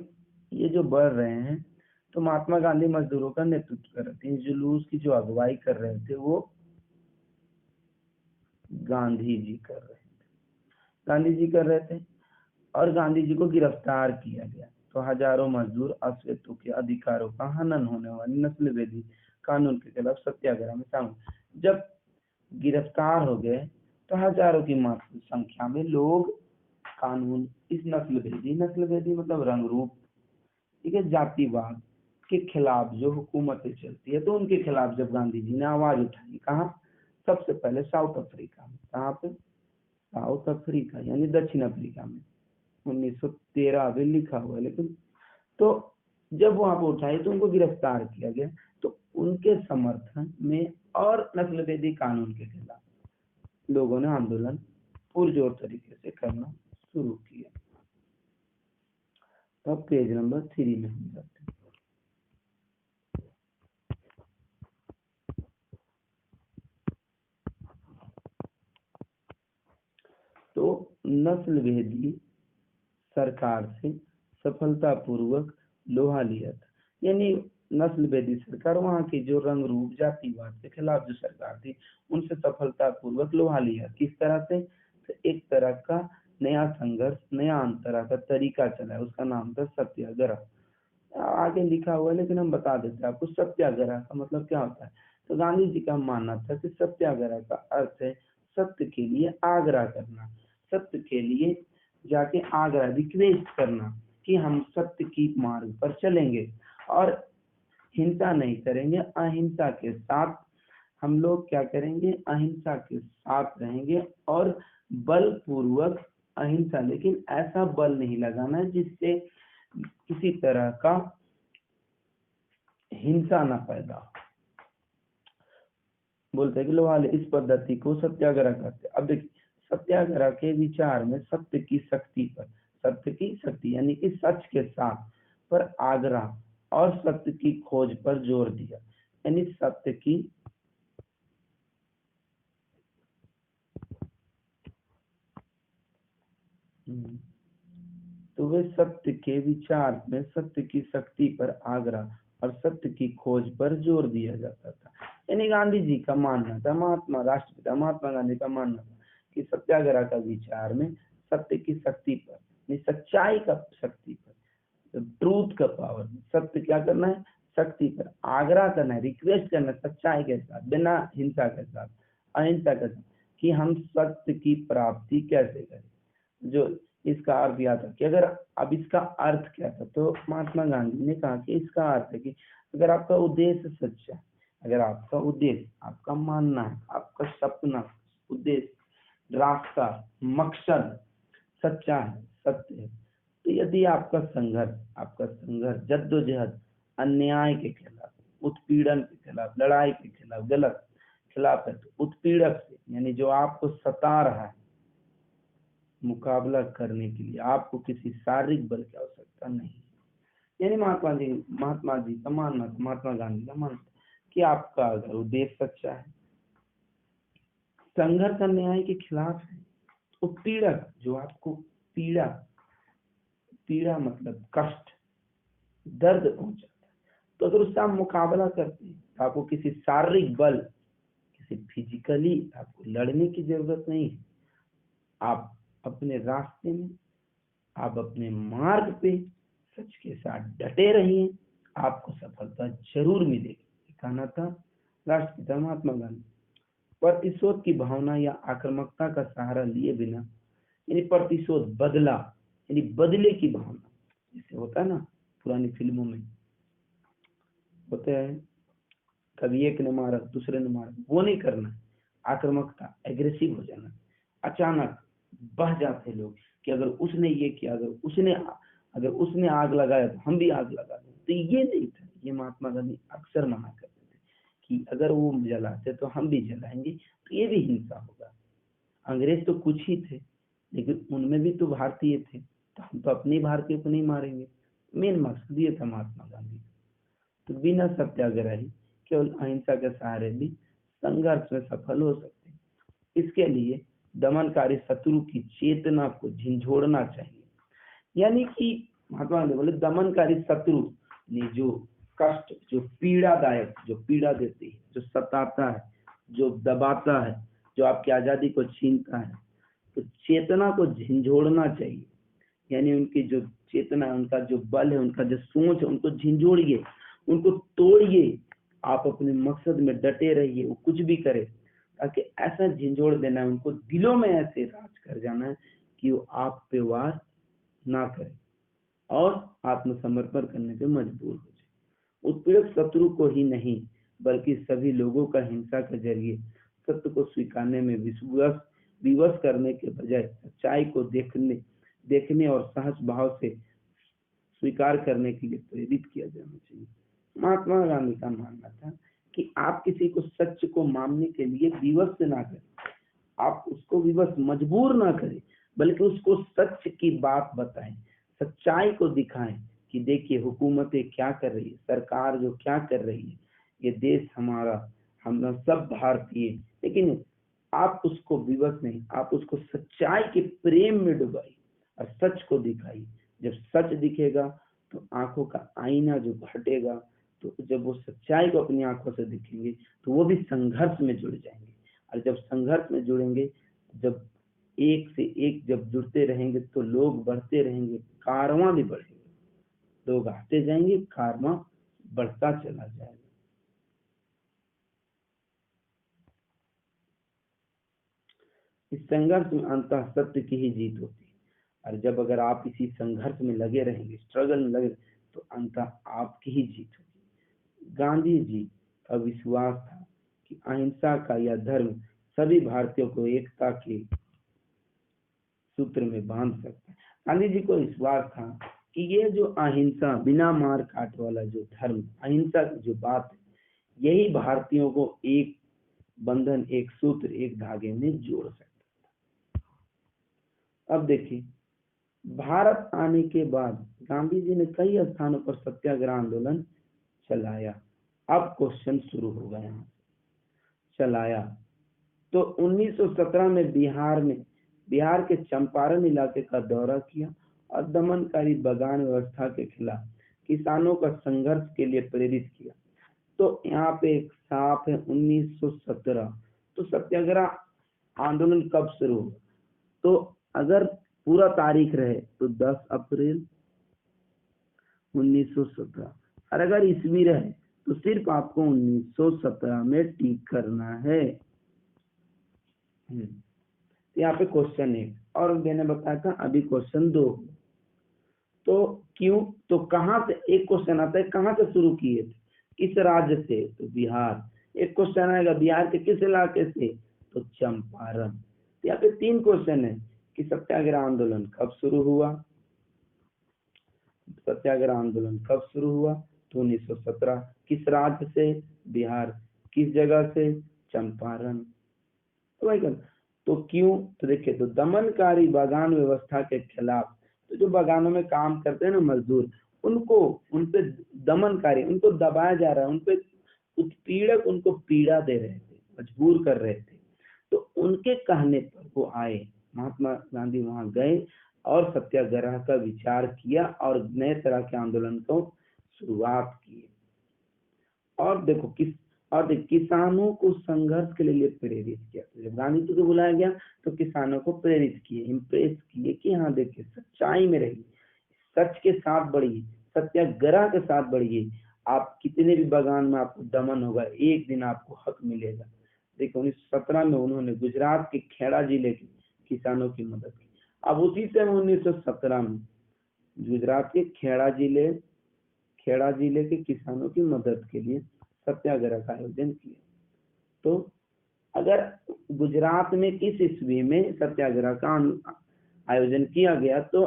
ये जो बढ़ रहे हैं, तो महात्मा गांधी मजदूरों का नेतृत्व कर रहे थे। इस जुलूस की जो अगुवाई कर रहे थे वो गांधी जी कर रहे थे, गांधी जी कर रहे थे, और गांधी जी को गिरफ्तार किया गया। तो हजारों मजदूर अश्वेतों के अधिकारों का हनन होने वाली नस्ल भेदी कानून के खिलाफ सत्याग्रह में शामिल। जब गिरफ्तार हो गए तो हजारों की संख्या में लोग कानून इस नस्ल भेदी मतलब रंग रूप, ठीक है, जातिवाद के खिलाफ जो हुकूमतें चलती है तो उनके खिलाफ जब गांधी जी ने आवाज उठाई, कहा सबसे पहले साउथ अफ्रीका में, कहाँ पे, साउथ अफ्रीका यानी दक्षिण अफ्रीका में, 1913 अभी लिखा हुआ है लेकिन, तो जब वहां पर उठाई तो उनको गिरफ्तार किया गया, तो उनके समर्थन में और नस्लभेदी कानून के खिलाफ लोगों ने आंदोलन पुरजोर तरीके से करना शुरू किया। अब पेज नंबर 3 में हम जाते हैं। तो नस्लभेदी सरकार से सफलतापूर्वक लोहा लिया था, यानी नस्लभेदी सरकार वहां की जो रंग रूप जातिवाद के खिलाफ जो सरकार थी उनसे सफलतापूर्वक लोहा लिया। किस तरह से, तो एक तरह का नया संघर्ष, नया तरह का तरीका चला है, उसका नाम था सत्याग्रह। आगे लिखा हुआ है लेकिन हम बता देते हैं आपको सत्याग्रह का मतलब क्या होता है। तो गांधी जी का मानना था कि सत्याग्रह का अर्थ है सत्य के लिए आग्रह करना, सत्य के लिए जाके आग्रह रिक्वेस्ट करना कि हम सत्य की मार्ग पर चलेंगे और हिंसा नहीं करेंगे, अहिंसा के साथ हम लोग क्या करेंगे, अहिंसा के साथ रहेंगे और बलपूर्वक अहिंसा, लेकिन ऐसा बल नहीं लगाना है जिससे किसी तरह का हिंसा ना पैदा हो। बोलते हैं कि लोग इस पद्धति को सत्याग्रह करते। अब देखिए सत्याग्रह के विचार में सत्य की शक्ति पर, सत्य की शक्ति यानी कि सच के साथ पर आग्रह और सत्य की खोज पर जोर दिया, यानी सत्य की तो वे सत्य के विचार में सत्य की शक्ति पर आग्रह और सत्य की खोज पर जोर दिया जाता था। यानी गांधी जी का मानना था, राष्ट्रपिता महात्मा गांधी का मानना था कि सत्याग्रह का विचार में सत्य की शक्ति पर, सच्चाई का शक्ति पर, ट्रूथ का पावर, सत्य क्या करना है, शक्ति पर आग्रह करना है, रिक्वेस्ट करना है, सच्चाई के साथ, बिना हिंसा के साथ, अहिंसा के साथ, कि हम सत्य की प्राप्ति कैसे करें। जो इसका अर्थ यह था कि अगर, अब इसका अर्थ क्या था, तो महात्मा गांधी ने कहा कि इसका अर्थ है कि अगर आपका उद्देश्य सच्चा है, अगर आपका उद्देश्य, आपका मानना है, आपका सपना, उद्देश्य, रास्ता, मकसद सच्चा है, सत्य है, तो यदि आपका संघर्ष जद्दोजहद अन्याय के खिलाफ, उत्पीड़न के खिलाफ, लड़ाई के खिलाफ, गलत खिलाफ है, तो उत्पीड़क से यानी जो आपको सता रहा है, मुकाबला करने के लिए आपको किसी शारीरिक बल की आवश्यकता नहीं है। यानी महात्मा जी का मानना, महात्मा गांधी का मानना कि आपका अगर उद्देश्य सच्चा है, संघर्ष अन्याय के खिलाफ है, उत्पीड़क जो आपको पीड़ा मतलब कष्ट, दर्द पहुंचाता है, तो अगर उससे आप मुकाबला करते हैं तो आपको किसी शारीरिक बल, किसी फिजिकली आपको लड़ने की जरूरत नहीं है। आप अपने रास्ते में, आप अपने मार्ग पे सच के साथ डटे रहिए, आपको सफलता जरूर मिलेगी। कहना था राष्ट्रपिता महात्मा गांधी। प्रतिशोध की भावना या आक्रामकता का सहारा लिए बिना, यानी प्रतिशोध, बदला यानी बदले की भावना, जैसे होता है ना पुरानी फिल्मों में होते हैं, कभी एक ने मारा दूसरे ने मारा, वो नहीं करना। आक्रामकता, एग्रेसिव हो जाना, अचानक बह जाते लोग कि अगर उसने ये किया, अगर उसने आग लगाया तो हम भी आग लगा दें, तो ये नहीं था। ये महात्मा गांधी अक्सर मना करते थे कि अगर वो जलाते तो हम भी जलाएंगे, तो ये भी हिंसा होगा। अंग्रेज तो कुछ ही थे लेकिन उनमें भी तो भारतीय थे, तो हम तो अपने भारतीय को नहीं मारेंगे। मेन मकसद ये था महात्मा गांधी। तो बिना सत्याग्रही केवल अहिंसा के सहारे भी संघर्ष में सफल हो सकते हैं। इसके लिए दमनकारी शत्रु की चेतना को झिंझोड़ना चाहिए। यानी कि महात्मा गांधी बोले दमनकारी शत्रु ने जो कष्ट, जो पीड़ादायक, जो पीड़ा देती है, जो सताता है, जो दबाता है, जो आपकी आजादी को छीनता है, तो चेतना को झिंझोड़ना चाहिए। यानी उनकी जो चेतना है, उनका जो बल है, उनका जो सोच है, उनको झिंझोड़िए, उनको तोड़िए। आप अपने मकसद में डटे रहिए, वो कुछ भी करे, ताकि ऐसा झिंझोड़ देना है उनको, दिलों में ऐसे राज कर जाना है कि वो आप पे वार ना करे और आत्मसमर्पण करने पे मजबूर हो जाए। उत्पीड़क शत्रु को ही नहीं बल्कि सभी लोगों का हिंसा के जरिए सत्य को स्वीकारने में विवश करने के बजाय सच्चाई को देखने और सहज भाव से स्वीकार करने के लिए प्रेरित किया जाना चाहिए। महात्मा गांधी का मानना था कि आप किसी को सच को मानने के लिए विवश ना करें, आप उसको विवश मजबूर ना करें, बल्कि उसको सच की बात बताएं, सच्चाई को दिखाएं कि देखिए हुकूमतें क्या कर रही है, सरकार जो क्या कर रही है, ये देश हमारा, हम सब भारतीय, लेकिन आप उसको विवश नहीं, आप उसको सच्चाई के प्रेम में डुबाइए और सच को दिखाइए। जब सच दिखेगा तो आंखों का आईना जो घटेगा, तो जब वो सच्चाई को अपनी आंखों से दिखेंगे तो वो भी संघर्ष में जुड़ जाएंगे, और जब संघर्ष में जुड़ेंगे, जब एक से एक जब जुड़ते रहेंगे तो लोग बढ़ते रहेंगे, कारवां भी बढ़ेगा, लोग आते जाएंगे, कारवां बढ़ता चला जाएगा। इस संघर्ष में अंततः सत्य की ही जीत होती है, और जब अगर आप इसी संघर्ष में लगे रहेंगे, स्ट्रगल में लगे, तो अंततः आपकी ही जीत होगी। गांधी जी का विश्वास था कि अहिंसा का यह धर्म सभी भारतीयों को एकता के सूत्र में बांध सकता है। गांधी जी को विश्वास था कि ये जो अहिंसा, बिना मार काट वाला जो धर्म, अहिंसा की जो बात है, यही भारतीयों को एक बंधन, एक सूत्र, एक धागे में जोड़ सकता है। अब देखिए, भारत आने के बाद गांधी जी ने कई स्थानों पर सत्याग्रह आंदोलन चलाया। अब क्वेश्चन शुरू हो गया, यहाँ चलाया तो 1917 में बिहार के चंपारण इलाके का दौरा किया और दमनकारी बगान व्यवस्था के खिलाफ किसानों का संघर्ष के लिए प्रेरित किया। तो यहाँ पे एक साफ है 1917। तो सत्याग्रह आंदोलन कब शुरू हुआ? तो अगर पूरा तारीख रहे तो 10 अप्रैल 1917, और अगर ईस्वी रहे तो सिर्फ आपको 1917 में टिक करना है। यहाँ पे क्वेश्चन 1, और मैंने बताया था अभी क्वेश्चन 2। तो क्यों, तो कहां से, एक क्वेश्चन आता है कहां से शुरू किए थे, किस राज्य से, तो बिहार। एक क्वेश्चन आएगा बिहार के किस इलाके से, तो चंपारण। यहाँ पे 3 क्वेश्चन है कि सत्याग्रह आंदोलन कब शुरू हुआ, सत्याग्रह आंदोलन कब शुरू हुआ, तो 1917। किस राज्य से, बिहार। किस जगह से, चंपारण। तो भाई तो क्यों, तो देखिए, तो दमनकारी बागान व्यवस्था के खिलाफ, तो जो बागानों में काम करते हैं ना मजदूर, उनको, उनपे दमनकारी, उनको दबाया जा रहा है, उनपे उत्पीड़क उनको पीड़ा दे रहे थे, मजबूर कर रहे थे। तो उनके कहने पर वो आए, महात्मा गांधी वहां गए और सत्याग्रह का विचार किया और नए तरह के आंदोलन को शुरुआत की। और देखो किसानों को संघर्ष के लिए प्रेरित किया। तो जब गांधी जी को बुलाया गया तो किसानों को प्रेरित किए, इम्प्रेस किए कि हाँ देखिए, सच्चाई में रहिए, सच के साथ बढ़िए, सत्याग्रह के साथ बढ़िए, आप कितने भी बगान में आपको दमन होगा, एक दिन आपको हक मिलेगा। देखो 1917 में उन्होंने गुजरात के खेड़ा जिले के किसानों की मदद की। अब उसी समय 1917 में गुजरात के खेड़ा जिले के किसानों की मदद के लिए सत्याग्रह का आयोजन किया। तो अगर गुजरात में किस ईस्वी में सत्याग्रह का आयोजन किया गया, तो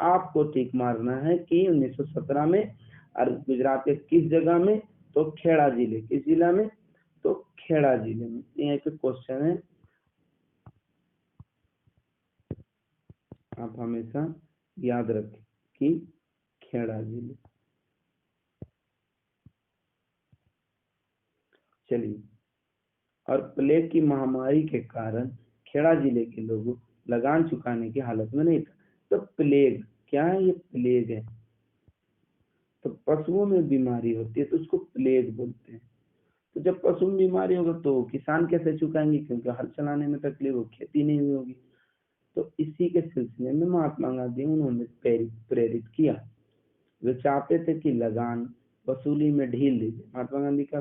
आपको टिक मारना है कि 1917 में। और गुजरात के किस जगह में, तो खेड़ा जिले, किस जिला में, तो खेड़ा जिले में। यहाँ पे क्वेश्चन है, आप हमेशा याद रखें कि खेड़ा जिले। चलिए, और प्लेग की महामारी के कारण खेड़ा जिले के लोगों लगान चुकाने की हालत में नहीं था। तो प्लेग क्या है, ये प्लेग है। तो पशुओं में बीमारी होती है तो उसको प्लेग बोलते हैं। तो जब पशु में बीमारी होगा तो किसान कैसे चुकाएंगे, क्योंकि हल चलाने में तकलीफ हो, खेती नहीं हुई होगी। तो इसी के सिलसिले में महात्मा गांधी उन्होंने प्रेरित किया। वे चाहते थे कि लगान वसूली में ढील दी जाए। महात्मा गांधी का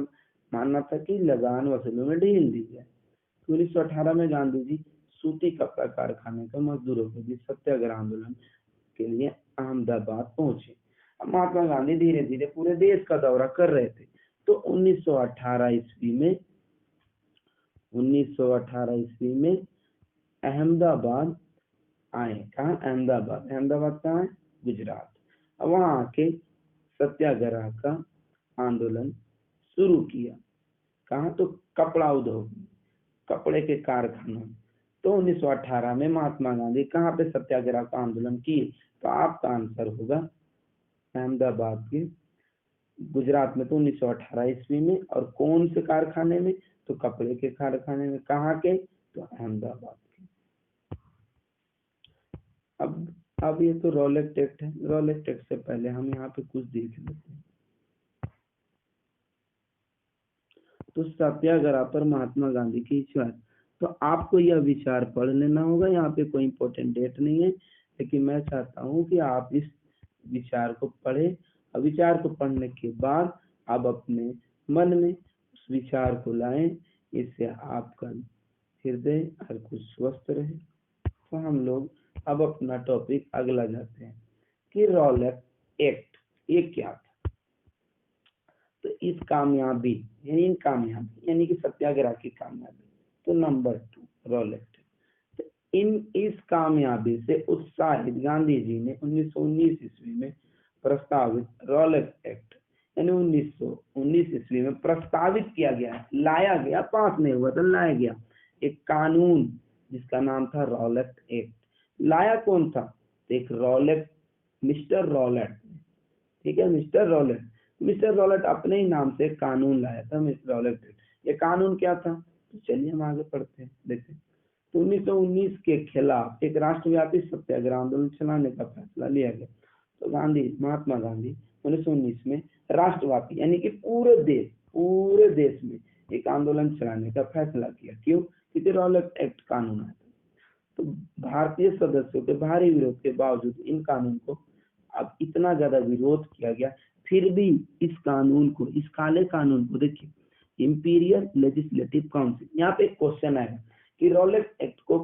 मानना था कि लगान वसूली में ढील दी जाए। 1918 में गांधी जी सूती कपड़ा कारखाने के मजदूरों के बीच सत्याग्रह आंदोलन के लिए अहमदाबाद पहुंचे। अब महात्मा गांधी धीरे धीरे पूरे देश का दौरा कर रहे थे। तो 1918 ईस्वी में अहमदाबाद आए। कहा? अहमदाबाद। अहमदाबाद कहाँ है? गुजरात। अब वहां आके सत्याग्रह का आंदोलन शुरू किया। कहा? तो कपड़ा उद्योग, कपड़े के कारखानों। तो 1918 में महात्मा गांधी कहाँ पे सत्याग्रह का आंदोलन किए? तो आपका आंसर होगा अहमदाबाद के, गुजरात में। तो 1918 ईस्वी में। और कौन से कारखाने में? तो कपड़े के कारखाने में। कहाँ के? तो अहमदाबाद के। अब ये तो रॉलेट एक्ट है। रॉलेट एक्ट से पहले हम यहाँ पे कुछ देख लेते हैं। तो सत्याग्रह पर महात्मा गांधी की विचार। तो आपको यह विचार पढ़ लेना होगा। यहाँ पे कोई इंपॉर्टेंट डेट नहीं है, लेकिन मैं चाहता हूँ कि आप इस विचार को पढ़े। और विचार को पढ़ने के बाद आप अपने मन में उस विचार को लाएं। इससे आपका हृदय हर कुछ स्वस्थ रहे। तो हम लोग अब अपना टॉपिक अगला जाते हैं कि रॉलेट एक्ट ये क्या था। तो इस कामयाबी यानी कि सत्याग्रह की कामयाबी। तो नंबर 2 रॉलेट। तो इस कामयाबी से उत्साहित गांधी जी ने 1919 ईस्वी में प्रस्तावित रॉलेट एक्ट, यानी 1919 ईस्वी में प्रस्तावित किया गया, लाया गया, पास नहीं हुआ था, लाया गया एक कानून जिसका नाम था रॉलेट एक्ट। लाया कौन था? तो एक रॉलेट, मिस्टर रॉलेट। ठीक है, मिस्टर रॉलेट अपने ही नाम से कानून लाया था, मिस्टर रॉलेट। ये कानून क्या था? तो चलिए हम आगे पढ़ते हैं, देखते हैं। तो 1919 के खिलाफ एक राष्ट्रव्यापी सत्याग्रह आंदोलन चलाने का फैसला लिया गया। तो महात्मा गांधी 1919 में राष्ट्रव्यापी यानी कि पूरे देश में एक आंदोलन चलाने का फैसला किया। क्यों? क्योंकि रॉलेट एक्ट कानून आया था। तो भारतीय सदस्यों के भारी विरोध के बावजूद इन कानून को अब इतना ज्यादा विरोध किया गया, फिर भी इस काले कानून को देखिए, इंपीरियल लेजिस्लेटिव काउंसिल। यहाँ पे एक क्वेश्चन आएगा कि रॉलेट एक्ट को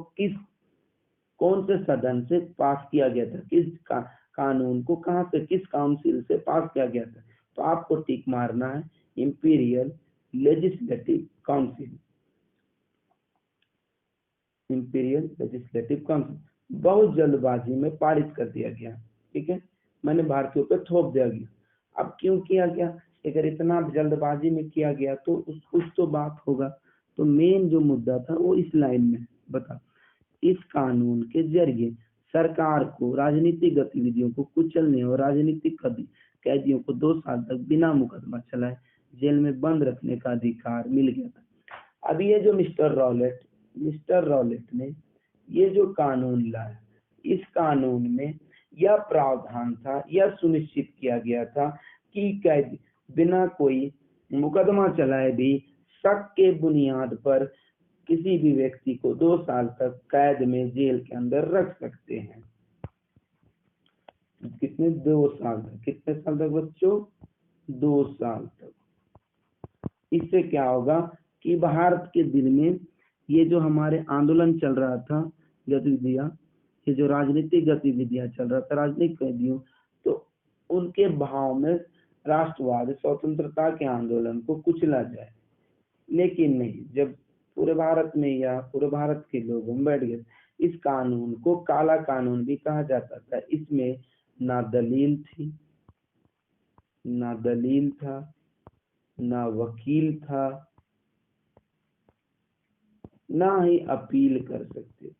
कौन से सदन से पास किया गया था, कानून को कहां से, किस काउंसिल से पास किया गया था। तो आपको टिक मारना है imperial legislative council. Imperial legislative council बहुत जल्दबाजी में पारित कर दिया गया। ठीक है, मैंने भारतीयों पे थोप दिया गया। अब क्यों किया गया? अगर इतना जल्दबाजी में किया गया तो कुछ तो बात होगा। तो मेन जो मुद्दा था वो इस लाइन में बता, इस कानून के जरिए सरकार को राजनीतिक गतिविधियों को कुचलने और राजनीतिक कैदियों को 2 साल तक बिना मुकदमा चलाए जेल में बंद रखने का अधिकार मिल गया था। अब ये जो मिस्टर रॉलेट ने ये जो कानून लाया, इस कानून में यह प्रावधान था, यह सुनिश्चित किया गया था कि कैदी बिना कोई मुकदमा चलाए भी शक के बुनियाद पर किसी भी व्यक्ति को 2 साल तक कैद में जेल के अंदर रख सकते हैं। कितने? 2 साल तक। कितने साल तक बच्चों? 2 साल तक। इससे क्या होगा कि भारत के दिल में ये जो हमारे आंदोलन चल रहा था, गतिविधियां, ये जो राजनीतिक गतिविधियां चल रहा था, राजनीतिक कैदियों, तो उनके भाव में राष्ट्रवाद, स्वतंत्रता के आंदोलन को कुचला जाए। लेकिन नहीं, जब पूरे भारत में या पूरे भारत के लोगों में बैठ गए, इस कानून को काला कानून भी कहा जाता था। इसमें ना दलील था, ना वकील था, ना ही अपील कर सकते थे।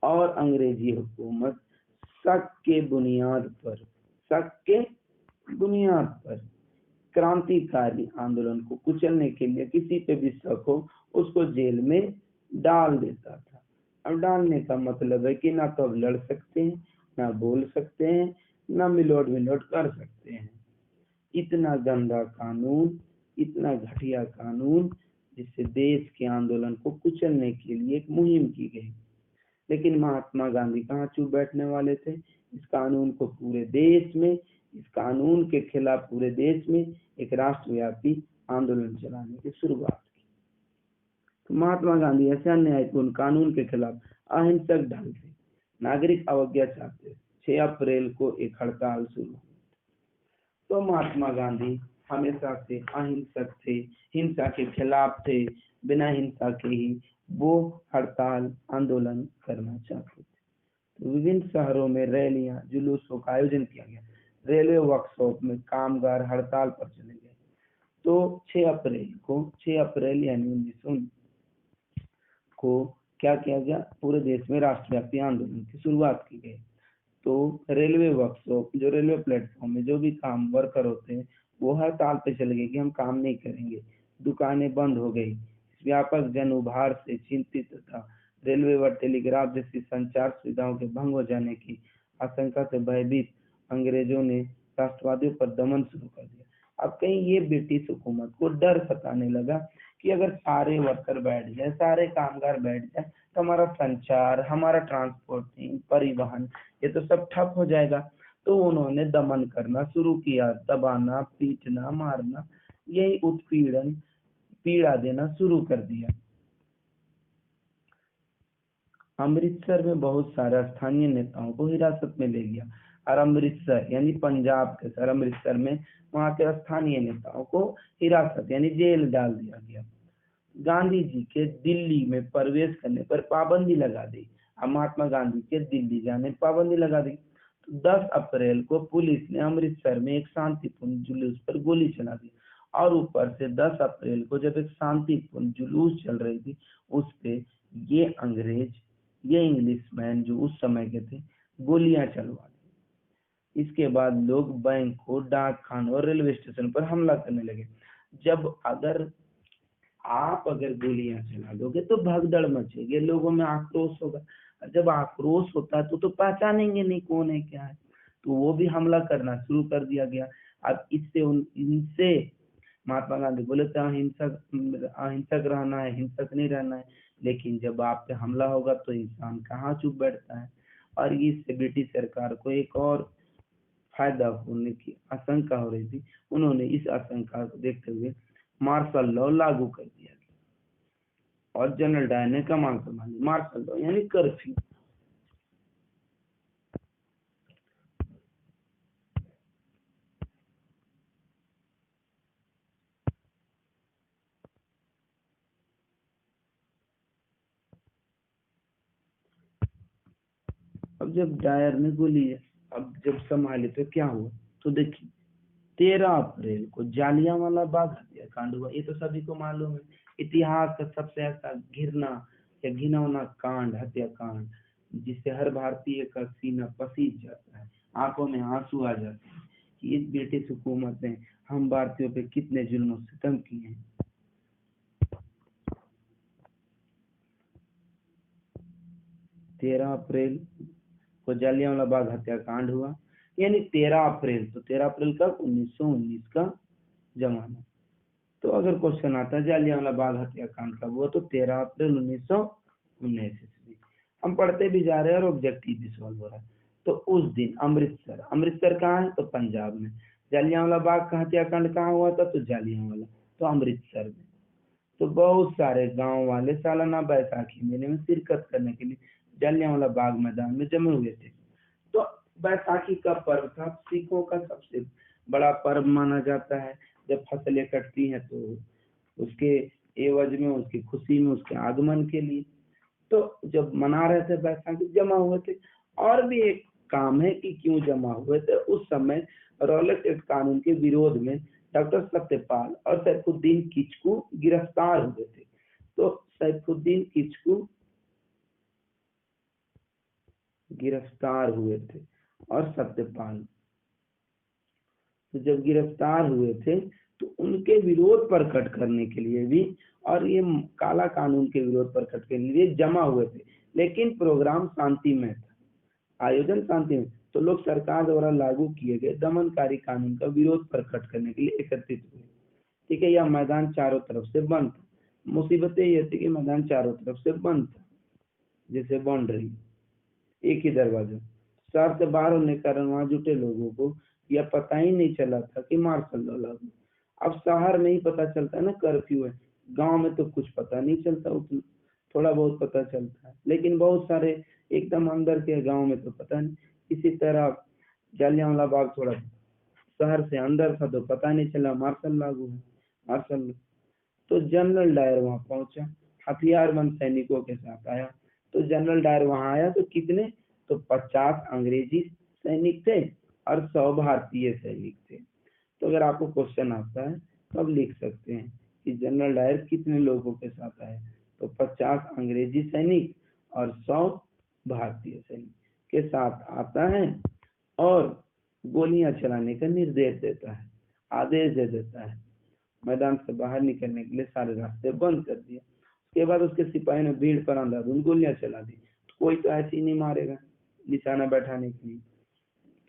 और अंग्रेजी हुकूमत शक के बुनियाद पर क्रांतिकारी आंदोलन को कुचलने के लिए किसी पे भी शक हो उसको जेल में डाल देता था। अब डालने का मतलब है कि ना तो अब लड़ सकते हैं, ना बोल सकते हैं, ना मिलोट कर सकते हैं। इतना गंदा कानून, इतना घटिया कानून, जिससे देश के आंदोलन को कुचलने के लिए एक मुहिम की गई। लेकिन महात्मा गांधी कहाँ चुप बैठने वाले थे। इस कानून को पूरे देश में, इस कानून के खिलाफ पूरे देश में एक राष्ट्रव्यापी आंदोलन चलाने की शुरुआत की। तो महात्मा गांधी ऐसे अन्यायपूर्ण कानून के खिलाफ अहिंसक ढंग से नागरिक अवज्ञा चाहते। 6 अप्रैल को एक हड़ताल शुरू हुई। तो महात्मा गांधी हमेशा से अहिंसक थे, हिंसा के खिलाफ थे, बिना हिंसा के ही वो हड़ताल आंदोलन करना चाहते थे। तो विभिन्न शहरों में रैलियां, जुलूसों का आयोजन किया गया। रेलवे वर्कशॉप में कामगार हड़ताल पर चले गए। तो 6 अप्रैल यानी 1919 को क्या किया गया, पूरे देश में राष्ट्रव्यापी आंदोलन की शुरुआत की गई। तो रेलवे वर्कशॉप, जो रेलवे प्लेटफॉर्म में जो भी काम वर्कर होते हैं, वो हड़ताल पे चले गए कि हम काम नहीं करेंगे। दुकानें बंद हो गई। व्यापक जन उभार से चिंतित था। रेलवे व टेलीग्राफ जैसी संचार सुविधाओं के भंग हो जाने की आशंका से भयभीत अंग्रेजों ने राष्ट्रवादियों पर दमन शुरू कर दिया। अब कहीं ये ब्रिटिश हुकूमत को डर सताने लगा कि अगर सारे वर्कर बैठ जाए, सारे कामगार बैठ जाए, तो हमारा संचार, हमारा ट्रांसपोर्टिंग, परिवहन, ये तो सब ठप हो जाएगा। तो उन्होंने दमन करना शुरू किया, दबाना, पीटना, मारना, यही उत्पीड़न, पीड़ा देना शुरू कर दिया। अमृतसर में बहुत सारे स्थानीय नेताओं को हिरासत में ले गया। और अमृतसर यानी पंजाब के शहर अमृतसर में वहां के स्थानीय नेताओं को हिरासत यानी जेल डाल दिया गया। गांधी जी के दिल्ली में प्रवेश करने पर पाबंदी लगा दी। महात्मा गांधी के दिल्ली जाने पर पाबंदी लगा दी। तो 10 अप्रैल को पुलिस ने अमृतसर में एक शांतिपूर्ण जुलूस पर गोली चला दी। और ऊपर से 10 अप्रैल को जब एक शांतिपूर्ण जुलूस चल रही थी, उस पे ये अंग्रेज, ये इंग्लिशमैन जो उस समय के थे, गोलियां चलवा दी। इसके बाद लोग बैंकों, डाक खानों और रेलवे स्टेशन पर हमला करने लगे। जब आप अगर गोलियां चला दोगे तो भगदड़ मचेगी, लोगों में आक्रोश होगा। जब आक्रोश होता है तो पहचानेंगे नहीं कौन है क्या है। तो वो भी हमला करना शुरू कर दिया गया। अब इनसे महात्मा गांधी बोले थे अहिंसक अहिंसक रहना है, हिंसक नहीं रहना है। लेकिन जब आप पे हमला होगा तो इंसान कहाँ चुप बैठता है। और इससे ब्रिटिश सरकार को एक और फायदा होने की आशंका हो रही थी। उन्होंने इस आशंका को देखते हुए मार्शल लॉ लागू कर दिया और जनरल डायर ने कमान संभाली। मार्शल लॉ यानी कर्फ्यू। अब जब डायर ने गोली अब जब संभाली तो क्या हुआ, तो देखिए 13 अप्रैल को जालियांवाला बाग हत्याकांड हुआ। ये तो सभी को मालूम है, इतिहास का सबसे ऐसा घिरना या घिनौना कांड, हत्याकांड, जिससे हर भारतीय का सीना पसीज जाता है, आंखों में आंसू आ जाते हैं कि इस ब्रिटिश हुकूमत ने हम भारतीयों पे कितने जुल्म और सितम किए हैं। 13 अप्रैल को जालियांवाला बाग हत्याकांड हुआ। यानी 13 अप्रैल, तो 13 अप्रैल कब, 1919 का जमाना। तो अगर क्वेश्चन आता है जालियांवाला बाग हत्याकांड कब हुआ, तो 13 अप्रैल 1919 ईस्वी। हम पढ़ते भी जा रहे हैं और ऑब्जेक्टिव भी सॉल्व हो रहा है। तो उस दिन अमृतसर, अमृतसर कहाँ है, तो पंजाब में। जालियांवाला बाग का हत्याकांड कहाँ हुआ था, तो जालियांवाला, तो अमृतसर में। तो बहुत सारे गांव वाले सालाना बैसाखी मेले में शिरकत करने के लिए जालियांवाला बाग मैदान में जमे हुए थे। तो बैसाखी का पर्व था सिखों का सबसे बड़ा पर्व माना जाता है। जब फसलें कटती हैं तो उसके एवज में, उसकी खुशी में, उसके आगमन के लिए तो जब मना रहे थे बैसाखी, जमा हुए थे। और भी एक काम है कि क्यों जमा हुए थे। उस समय रॉलेट एक्ट कानून के विरोध में डॉक्टर सत्यपाल और सैफुद्दीन किचकू गिरफ्तार हुए थे। तो सैफुद्दीन किचकू गिरफ्तार हुए थे और सत्यपाल, तो जब गिरफ्तार हुए थे तो उनके विरोध प्रकट करने के लिए भी और ये काला कानून के विरोध प्रकट करने के लिए जमा हुए थे। लेकिन प्रोग्राम शांति में था, आयोजन शांति में। तो लोग सरकार द्वारा लागू किए गए दमनकारी कानून का विरोध प्रकट करने के लिए एकत्रित हुए। ठीक है, यह मैदान चारों तरफ से बंद था। मुसीबतें यह थी कि मैदान चारों तरफ से बंद था। जैसे बाउंड्री, एक ही दरवाजा। शहर से बाहर होने के कारण वहां जुटे लोगों को यह पता ही नहीं चला था कि मार्शल लॉ लागू। अब शहर में ही पता चलता है ना कर्फ्यू है, गांव में तो कुछ पता नहीं चलता, उतना थोड़ा बहुत पता चलता है, लेकिन बहुत सारे एकदम अंदर के गांव में तो पता नहीं। इसी तरह जलियांवाला बाग थोड़ा शहर से अंदर था तो पता नहीं चला मार्शल लागू है, मार्शल। तो जनरल डायर वहां पहुंचा, हथियारबंद सैनिकों के साथ आया। तो जनरल डायर वहां आया तो कितने, तो 50 अंग्रेजी सैनिक थे और 100 भारतीय सैनिक थे। तो अगर आपको क्वेश्चन आता है तो आप लिख सकते हैं कि जनरल डायर कितने लोगों के साथ आए, तो 50 अंग्रेजी सैनिक और 100 भारतीय सैनिक के साथ आता है और गोलियां चलाने का निर्देश देता है, आदेश दे देता है। मैदान से बाहर निकलने के लिए सारे रास्ते बंद कर दिए। उसके बाद उसके सिपाही ने भीड़ पर अंधाधुंध गोलियां चला दी। कोई तो ऐसे ही नहीं मारेगा निशाना बैठाने के लिए,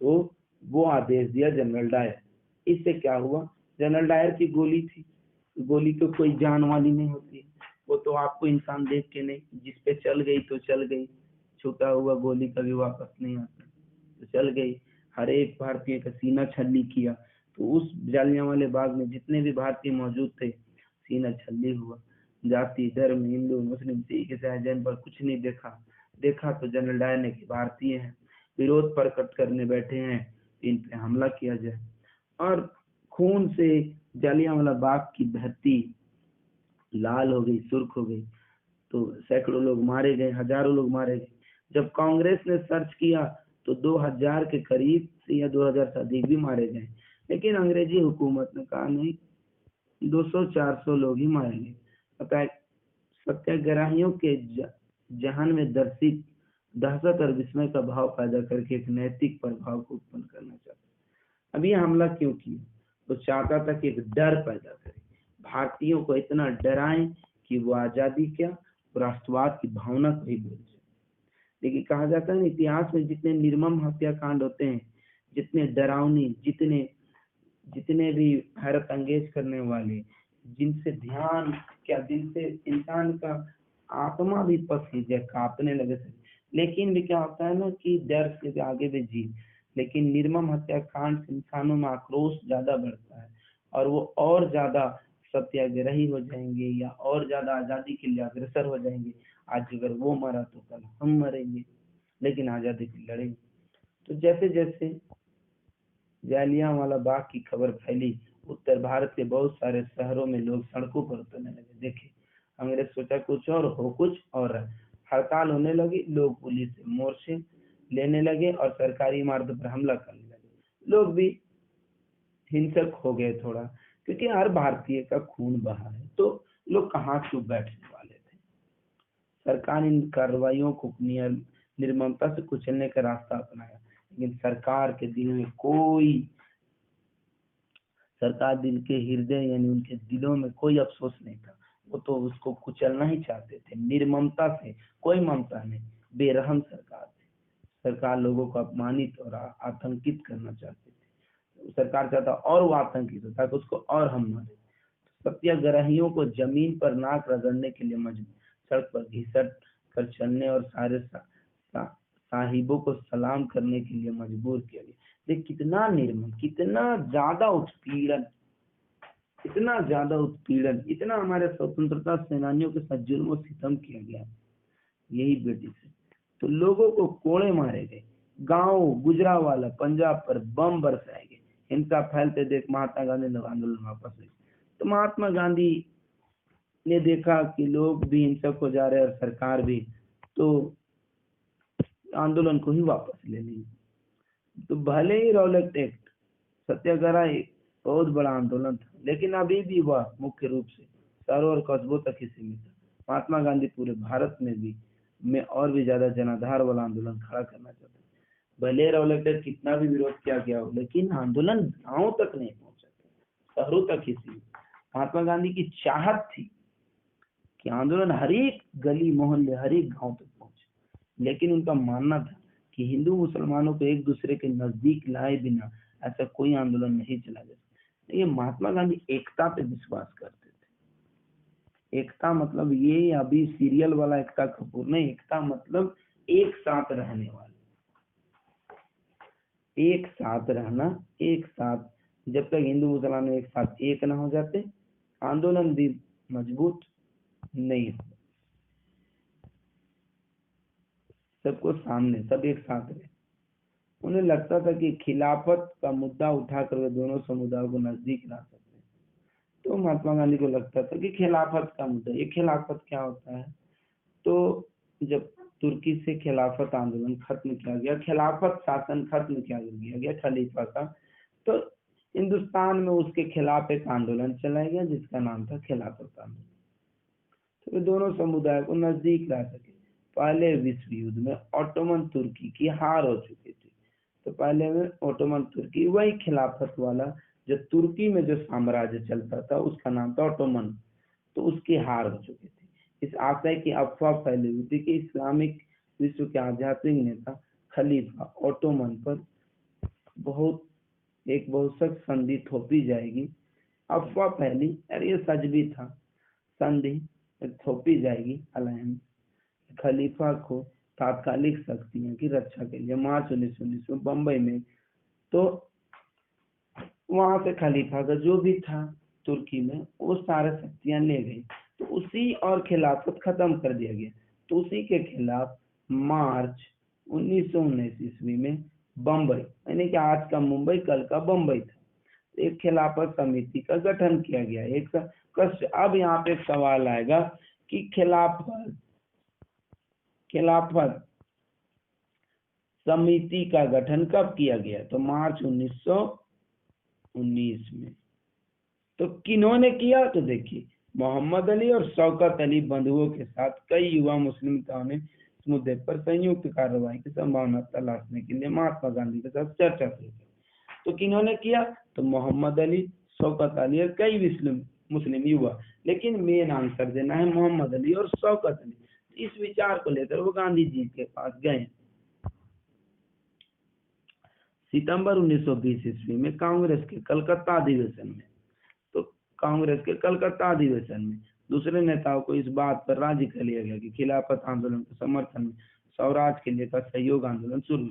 तो वो आदेश दिया जनरल डायर। इससे क्या हुआ, जनरल डायर की गोली थी, गोली तो कोई जान वाली नहीं होती, वो तो आपको इंसान देख के नहीं, जिस पे चल गई तो चल गई, छूटा हुआ गोली कभी वापस नहीं आता, तो चल गई। हर एक भारतीय का सीना छल्ली किया। तो उस जालियांवाले बाग में जितने भी भारतीय मौजूद थे, सीना छल्ली हुआ। जाति धर्म हिंदू मुस्लिम सिख ईसाई जैन पर कुछ नहीं देखा। देखा तो जनरल डायर ने कि भारतीय हैं, विरोध प्रकट करने बैठे हैं, इन पे हमला किया जाए। और खून से जालियांवाला बाग की धरती लाल हो गई, सुर्ख हो गई। तो सैकड़ों लोग मारे गए, हजारों लोग मारे गए। जब कांग्रेस ने सर्च किया तो 2000 के करीब से या 2000 से अधिक भी मारे गए, लेकिन अंग्रेजी हुकूमत ने कहा नहीं, 200-400 लोग ही मारे गए। पता है, सत्याग्रहियों के जहन में दर्शित दहशत और विस्मय का भाव पैदा करके एक नैतिक प्रभाव को उत्पन्न करना चाहता। अब ये हमला क्यों किया, तो चाहता था कि एक डर पैदा करे, भारतीयों को इतना डराएं कि वो आजादी क्या, राष्ट्रवाद की भावना को ही भूल जाए। लेकिन कहा जाता है ना, इतिहास में जितने निर्मम हत्याकांड होते हैं, जितने डरावनी, जितने जितने भी हैरत अंगेज करने वाले, जिनसे ध्यान क्या, जिनसे इंसान का आत्मा भी पसीज जाए, कांपने लगे थे, लेकिन भी क्या होता है ना कि डर से आगे भी जी, लेकिन निर्मम हत्याकांड से इंसानों में आक्रोश ज्यादा बढ़ता है और वो और ज्यादा सत्याग्रही हो जाएंगे या और ज्यादा आजादी के लिए अग्रसर हो जाएंगे। आज अगर वो मरा तो कल हम मरेंगे, लेकिन आजादी के लिए लड़ेंगे। तो जैसे जैसे जालियांवाला बाग की खबर फैली, उत्तर भारत के बहुत सारे शहरों में लोग सड़कों पर उतरने लगे। देखे, अंग्रेज सोचा कुछ और हो, कुछ और है। हड़ताल होने लगी, लोग पुलिस से मोर्चे लेने लगे और सरकारी इमारतों पर हमला करने लगे। लोग भी हिंसक हो गए थोड़ा, क्योंकि हर भारतीय का खून बहा है, तो लोग कहाँ चुप बैठने वाले थे। सरकार इन कार्रवाइयों को निर्ममता से कुचलने का रास्ता अपनाया, लेकिन सरकार दिल के हृदय यानी उनके दिलों में कोई अफसोस नहीं था। वो तो उसको कुचलना ही चाहते थे, निर्ममता से, कोई ममता नहीं, बेरहम सरकार थी। सरकार लोगों को अपमानित और आतंकित करना चाहती थी। सरकार चाहता और वो आतंकित हो ताकि उसको और हम मारे। सत्याग्रहियों को जमीन पर नाक रगड़ने के लिए मजबूर, सड़क पर घिसट कर चलने और साहिबों को सलाम करने के लिए मजबूर किया गया। देख कितना निर्मम, कितना ज्यादा उत्पीड़न, इतना ज्यादा उत्पीड़न, इतना हमारे स्वतंत्रता सेनानियों के साथ जुल्म सितम किया गया, यही ब्रिटिश है। तो लोगों को कोड़े मारे गए, गांव गुजरावाला पंजाब पर बम बरसाए गए। हिंसा फैलते देख महात्मा गांधी ने आंदोलन वापस ले। तो महात्मा गांधी ने देखा कि लोग भी हिंसक हो जा रहे हैं और सरकार भी, तो आंदोलन को ही वापस ले ली। तो भले ही रॉलेट एक्ट सत्याग्रह एक बहुत बड़ा आंदोलन था, लेकिन अभी भी वह मुख्य रूप से शहरों और कस्बों तक ही सीमित था। महात्मा गांधी पूरे भारत में और भी ज्यादा जनाधार वाला आंदोलन खड़ा करना चाहते। भले रॉलेट एक्ट कितना भी विरोध किया गया हो, लेकिन आंदोलन गांव तक नहीं पहुंचा था, शहरों तक ही सीमित। महात्मा गांधी की चाहत थी कि आंदोलन हर एक गली मोहल्ले, हर एक गांव तक पहुंचे, लेकिन उनका मानना था कि हिंदू मुसलमानों को एक दूसरे के नजदीक लाए बिना ऐसा कोई आंदोलन नहीं चला जा सकता। ये महात्मा गांधी एकता पे विश्वास करते थे। एकता मतलब ये अभी सीरियल वाला एकता कपूर नहीं, एकता मतलब एक साथ रहने वाले, एक साथ रहना, एक साथ। जब तक हिंदू मुसलमान एक साथ एक ना हो जाते, आंदोलन भी मजबूत नहीं हो। सबको सामने, सब एक साथ रहे। उन्हें लगता था कि खिलाफत का मुद्दा उठाकर वे दोनों समुदायों को नजदीक ला सकते हैं। तो महात्मा गांधी को लगता था कि खिलाफत का मुद्दा, ये खिलाफत क्या होता है। तो जब तुर्की से खिलाफत आंदोलन खत्म किया गया, खिलाफत शासन खत्म किया गया खलीफा का, तो हिंदुस्तान में उसके खिलाफ एक आंदोलन चलाया गया जिसका नाम था खिलाफत आंदोलन। तो वे दोनों समुदाय को नजदीक ला सके। पहले विश्व युद्ध में ओटोमन तुर्की की हार हो चुकी थी, तो पहले में ओटोमन तुर्की, वही खिलाफत वाला जो तुर्की में जो साम्राज्य चलता था उसका नाम था ओटोमन, तो उसकी हार हो चुकी थी। इस आशय की अफवाह फैली हुई थी कि इस्लामिक विश्व के आध्यात्मिक नेता खलीफा ओटोमन पर बहुत सख्त संधि थोपी जाएगी। अफवाह फैली और ये सच भी था, संधि थोपी जाएगी अलहम खलीफा को तात्कालिक शक्तियों की रक्षा के लिए। मार्च 1919 में बम्बई में, तो वहां से खलीफा का जो भी था तुर्की में वो सारे शक्तियां ले गई, तो उसी और खिलाफत खत्म कर दिया गया। तो उसी के खिलाफ मार्च 1919 ईस्वी में बम्बई, यानी कि आज का मुंबई कल का बम्बई था, एक खिलाफत समिति का गठन किया गया। एक अब यहाँ पे एक सवाल आएगा कि खिलाफत समिति का गठन कब किया गया, तो मार्च 1919 में। तो किन्होंने किया, तो देखिए मोहम्मद अली और शौकत अली बंधुओं के साथ कई युवा मुस्लिम नेताओं ने इस मुद्दे पर संयुक्त कार्रवाई की संभावना तलाशने के लिए महात्मा गांधी के साथ चर्चा शुरू की। तो किन्होंने किया, तो मोहम्मद अली, शौकत अली और कई मुस्लिम युवा, लेकिन मेन आंसर देना है मोहम्मद अली और शौकत अली। इस विचार को लेकर वो गांधी जी के पास गए। सितंबर 1920 ईस्वी में कांग्रेस के कलकत्ता अधिवेशन में, तो कांग्रेस के कलकत्ता अधिवेशन में दूसरे नेताओं को इस बात पर राजी कर लिया गया कि खिलाफत आंदोलन के समर्थन में स्वराज के लिए का सहयोग आंदोलन शुरू।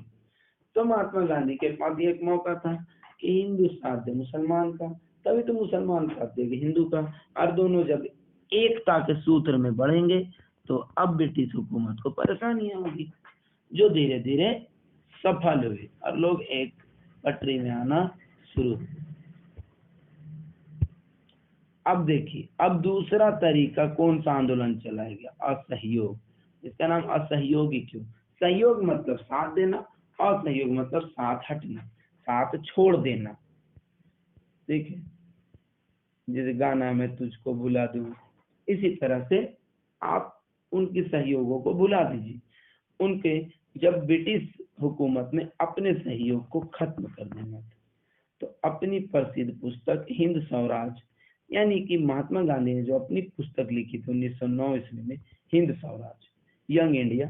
तो महात्मा गांधी के पास एक मौका था कि हिंदू साथ दे मुसलमान का, तभी तो मुसलमान साथ देगा हिंदू का, और दोनों जब एकता के सूत्र में बढ़ेंगे तो अब ब्रिटिश हुकूमत को परेशानियां होगी, जो धीरे धीरे सफल हुए और लोग एक पटरी में आना शुरू हुए। अब देखिए, अब दूसरा तरीका कौन सा आंदोलन चलाया गया, असहयोग। इसका नाम असहयोगी क्यों? सहयोग मतलब साथ देना, असहयोग मतलब साथ हटना, साथ छोड़ देना। देखिए जैसे गाना मैं तुझको भुला दूं, इसी तरह से आप उनके सहयोगों को भुला दीजिए। उनके जब ब्रिटिश हुकूमत ने अपने सहयोग को खत्म कर देना था, तो अपनी प्रसिद्ध पुस्तक हिंद स्वराज, यानी कि महात्मा गांधी ने जो अपनी पुस्तक लिखी थी 1909 ईस्वी में, हिंद स्वराज यंग इंडिया,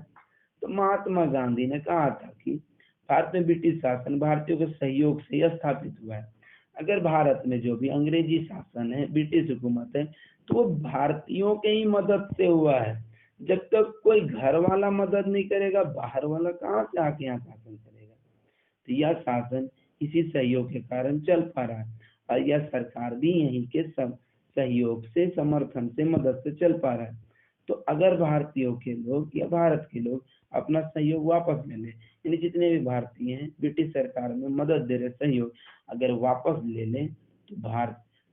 तो महात्मा गांधी ने कहा था कि भारत में ब्रिटिश शासन भारतीयों के सहयोग से स्थापित हुआ है। अगर भारत में जो भी अंग्रेजी शासन है, ब्रिटिश हुकूमत है, तो वो भारतीयों के ही मदद से हुआ है। जब तक कोई घर वाला मदद नहीं करेगा, बाहर वाला कहाँ से आके यहाँ शासन करेगा। तो यह शासन इसी सहयोग के कारण चल पा रहा है, और यह सरकार भी यहीं के सब सहयोग से, समर्थन से, मदद से चल पा रहा है। तो अगर भारतीयों के लोग या भारत के लोग अपना सहयोग वापस ले लें, यानी जितने भी भारतीय हैं ब्रिटिश सरकार में मदद दे रहे सहयोग अगर वापस ले लें,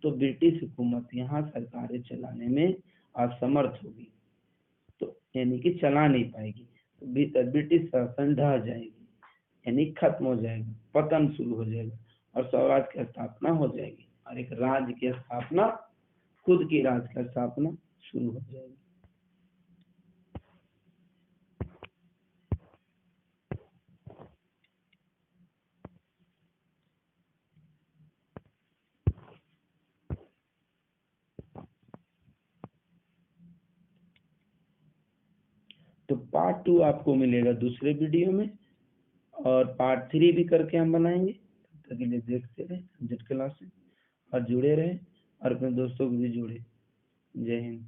तो ब्रिटिश हुकूमत यहाँ सरकारें चलाने में असमर्थ होगी, तो यानी कि चला नहीं पाएगी, तो ब्रिटिश शासन ढह जाएगी, यानी खत्म हो जाएगा, पतन शुरू हो जाएगा, और स्वराज की स्थापना हो जाएगी, और एक राज्य की स्थापना, खुद की राज्य की स्थापना शुरू हो जाएगी। तो पार्ट 2 आपको मिलेगा दूसरे वीडियो में, और पार्ट 3 भी करके हम बनाएंगे। तब तक के लिए देखते रहे सब्जेक्ट क्लास से, और जुड़े रहे, और अपने दोस्तों को भी जोड़े। जय हिंद।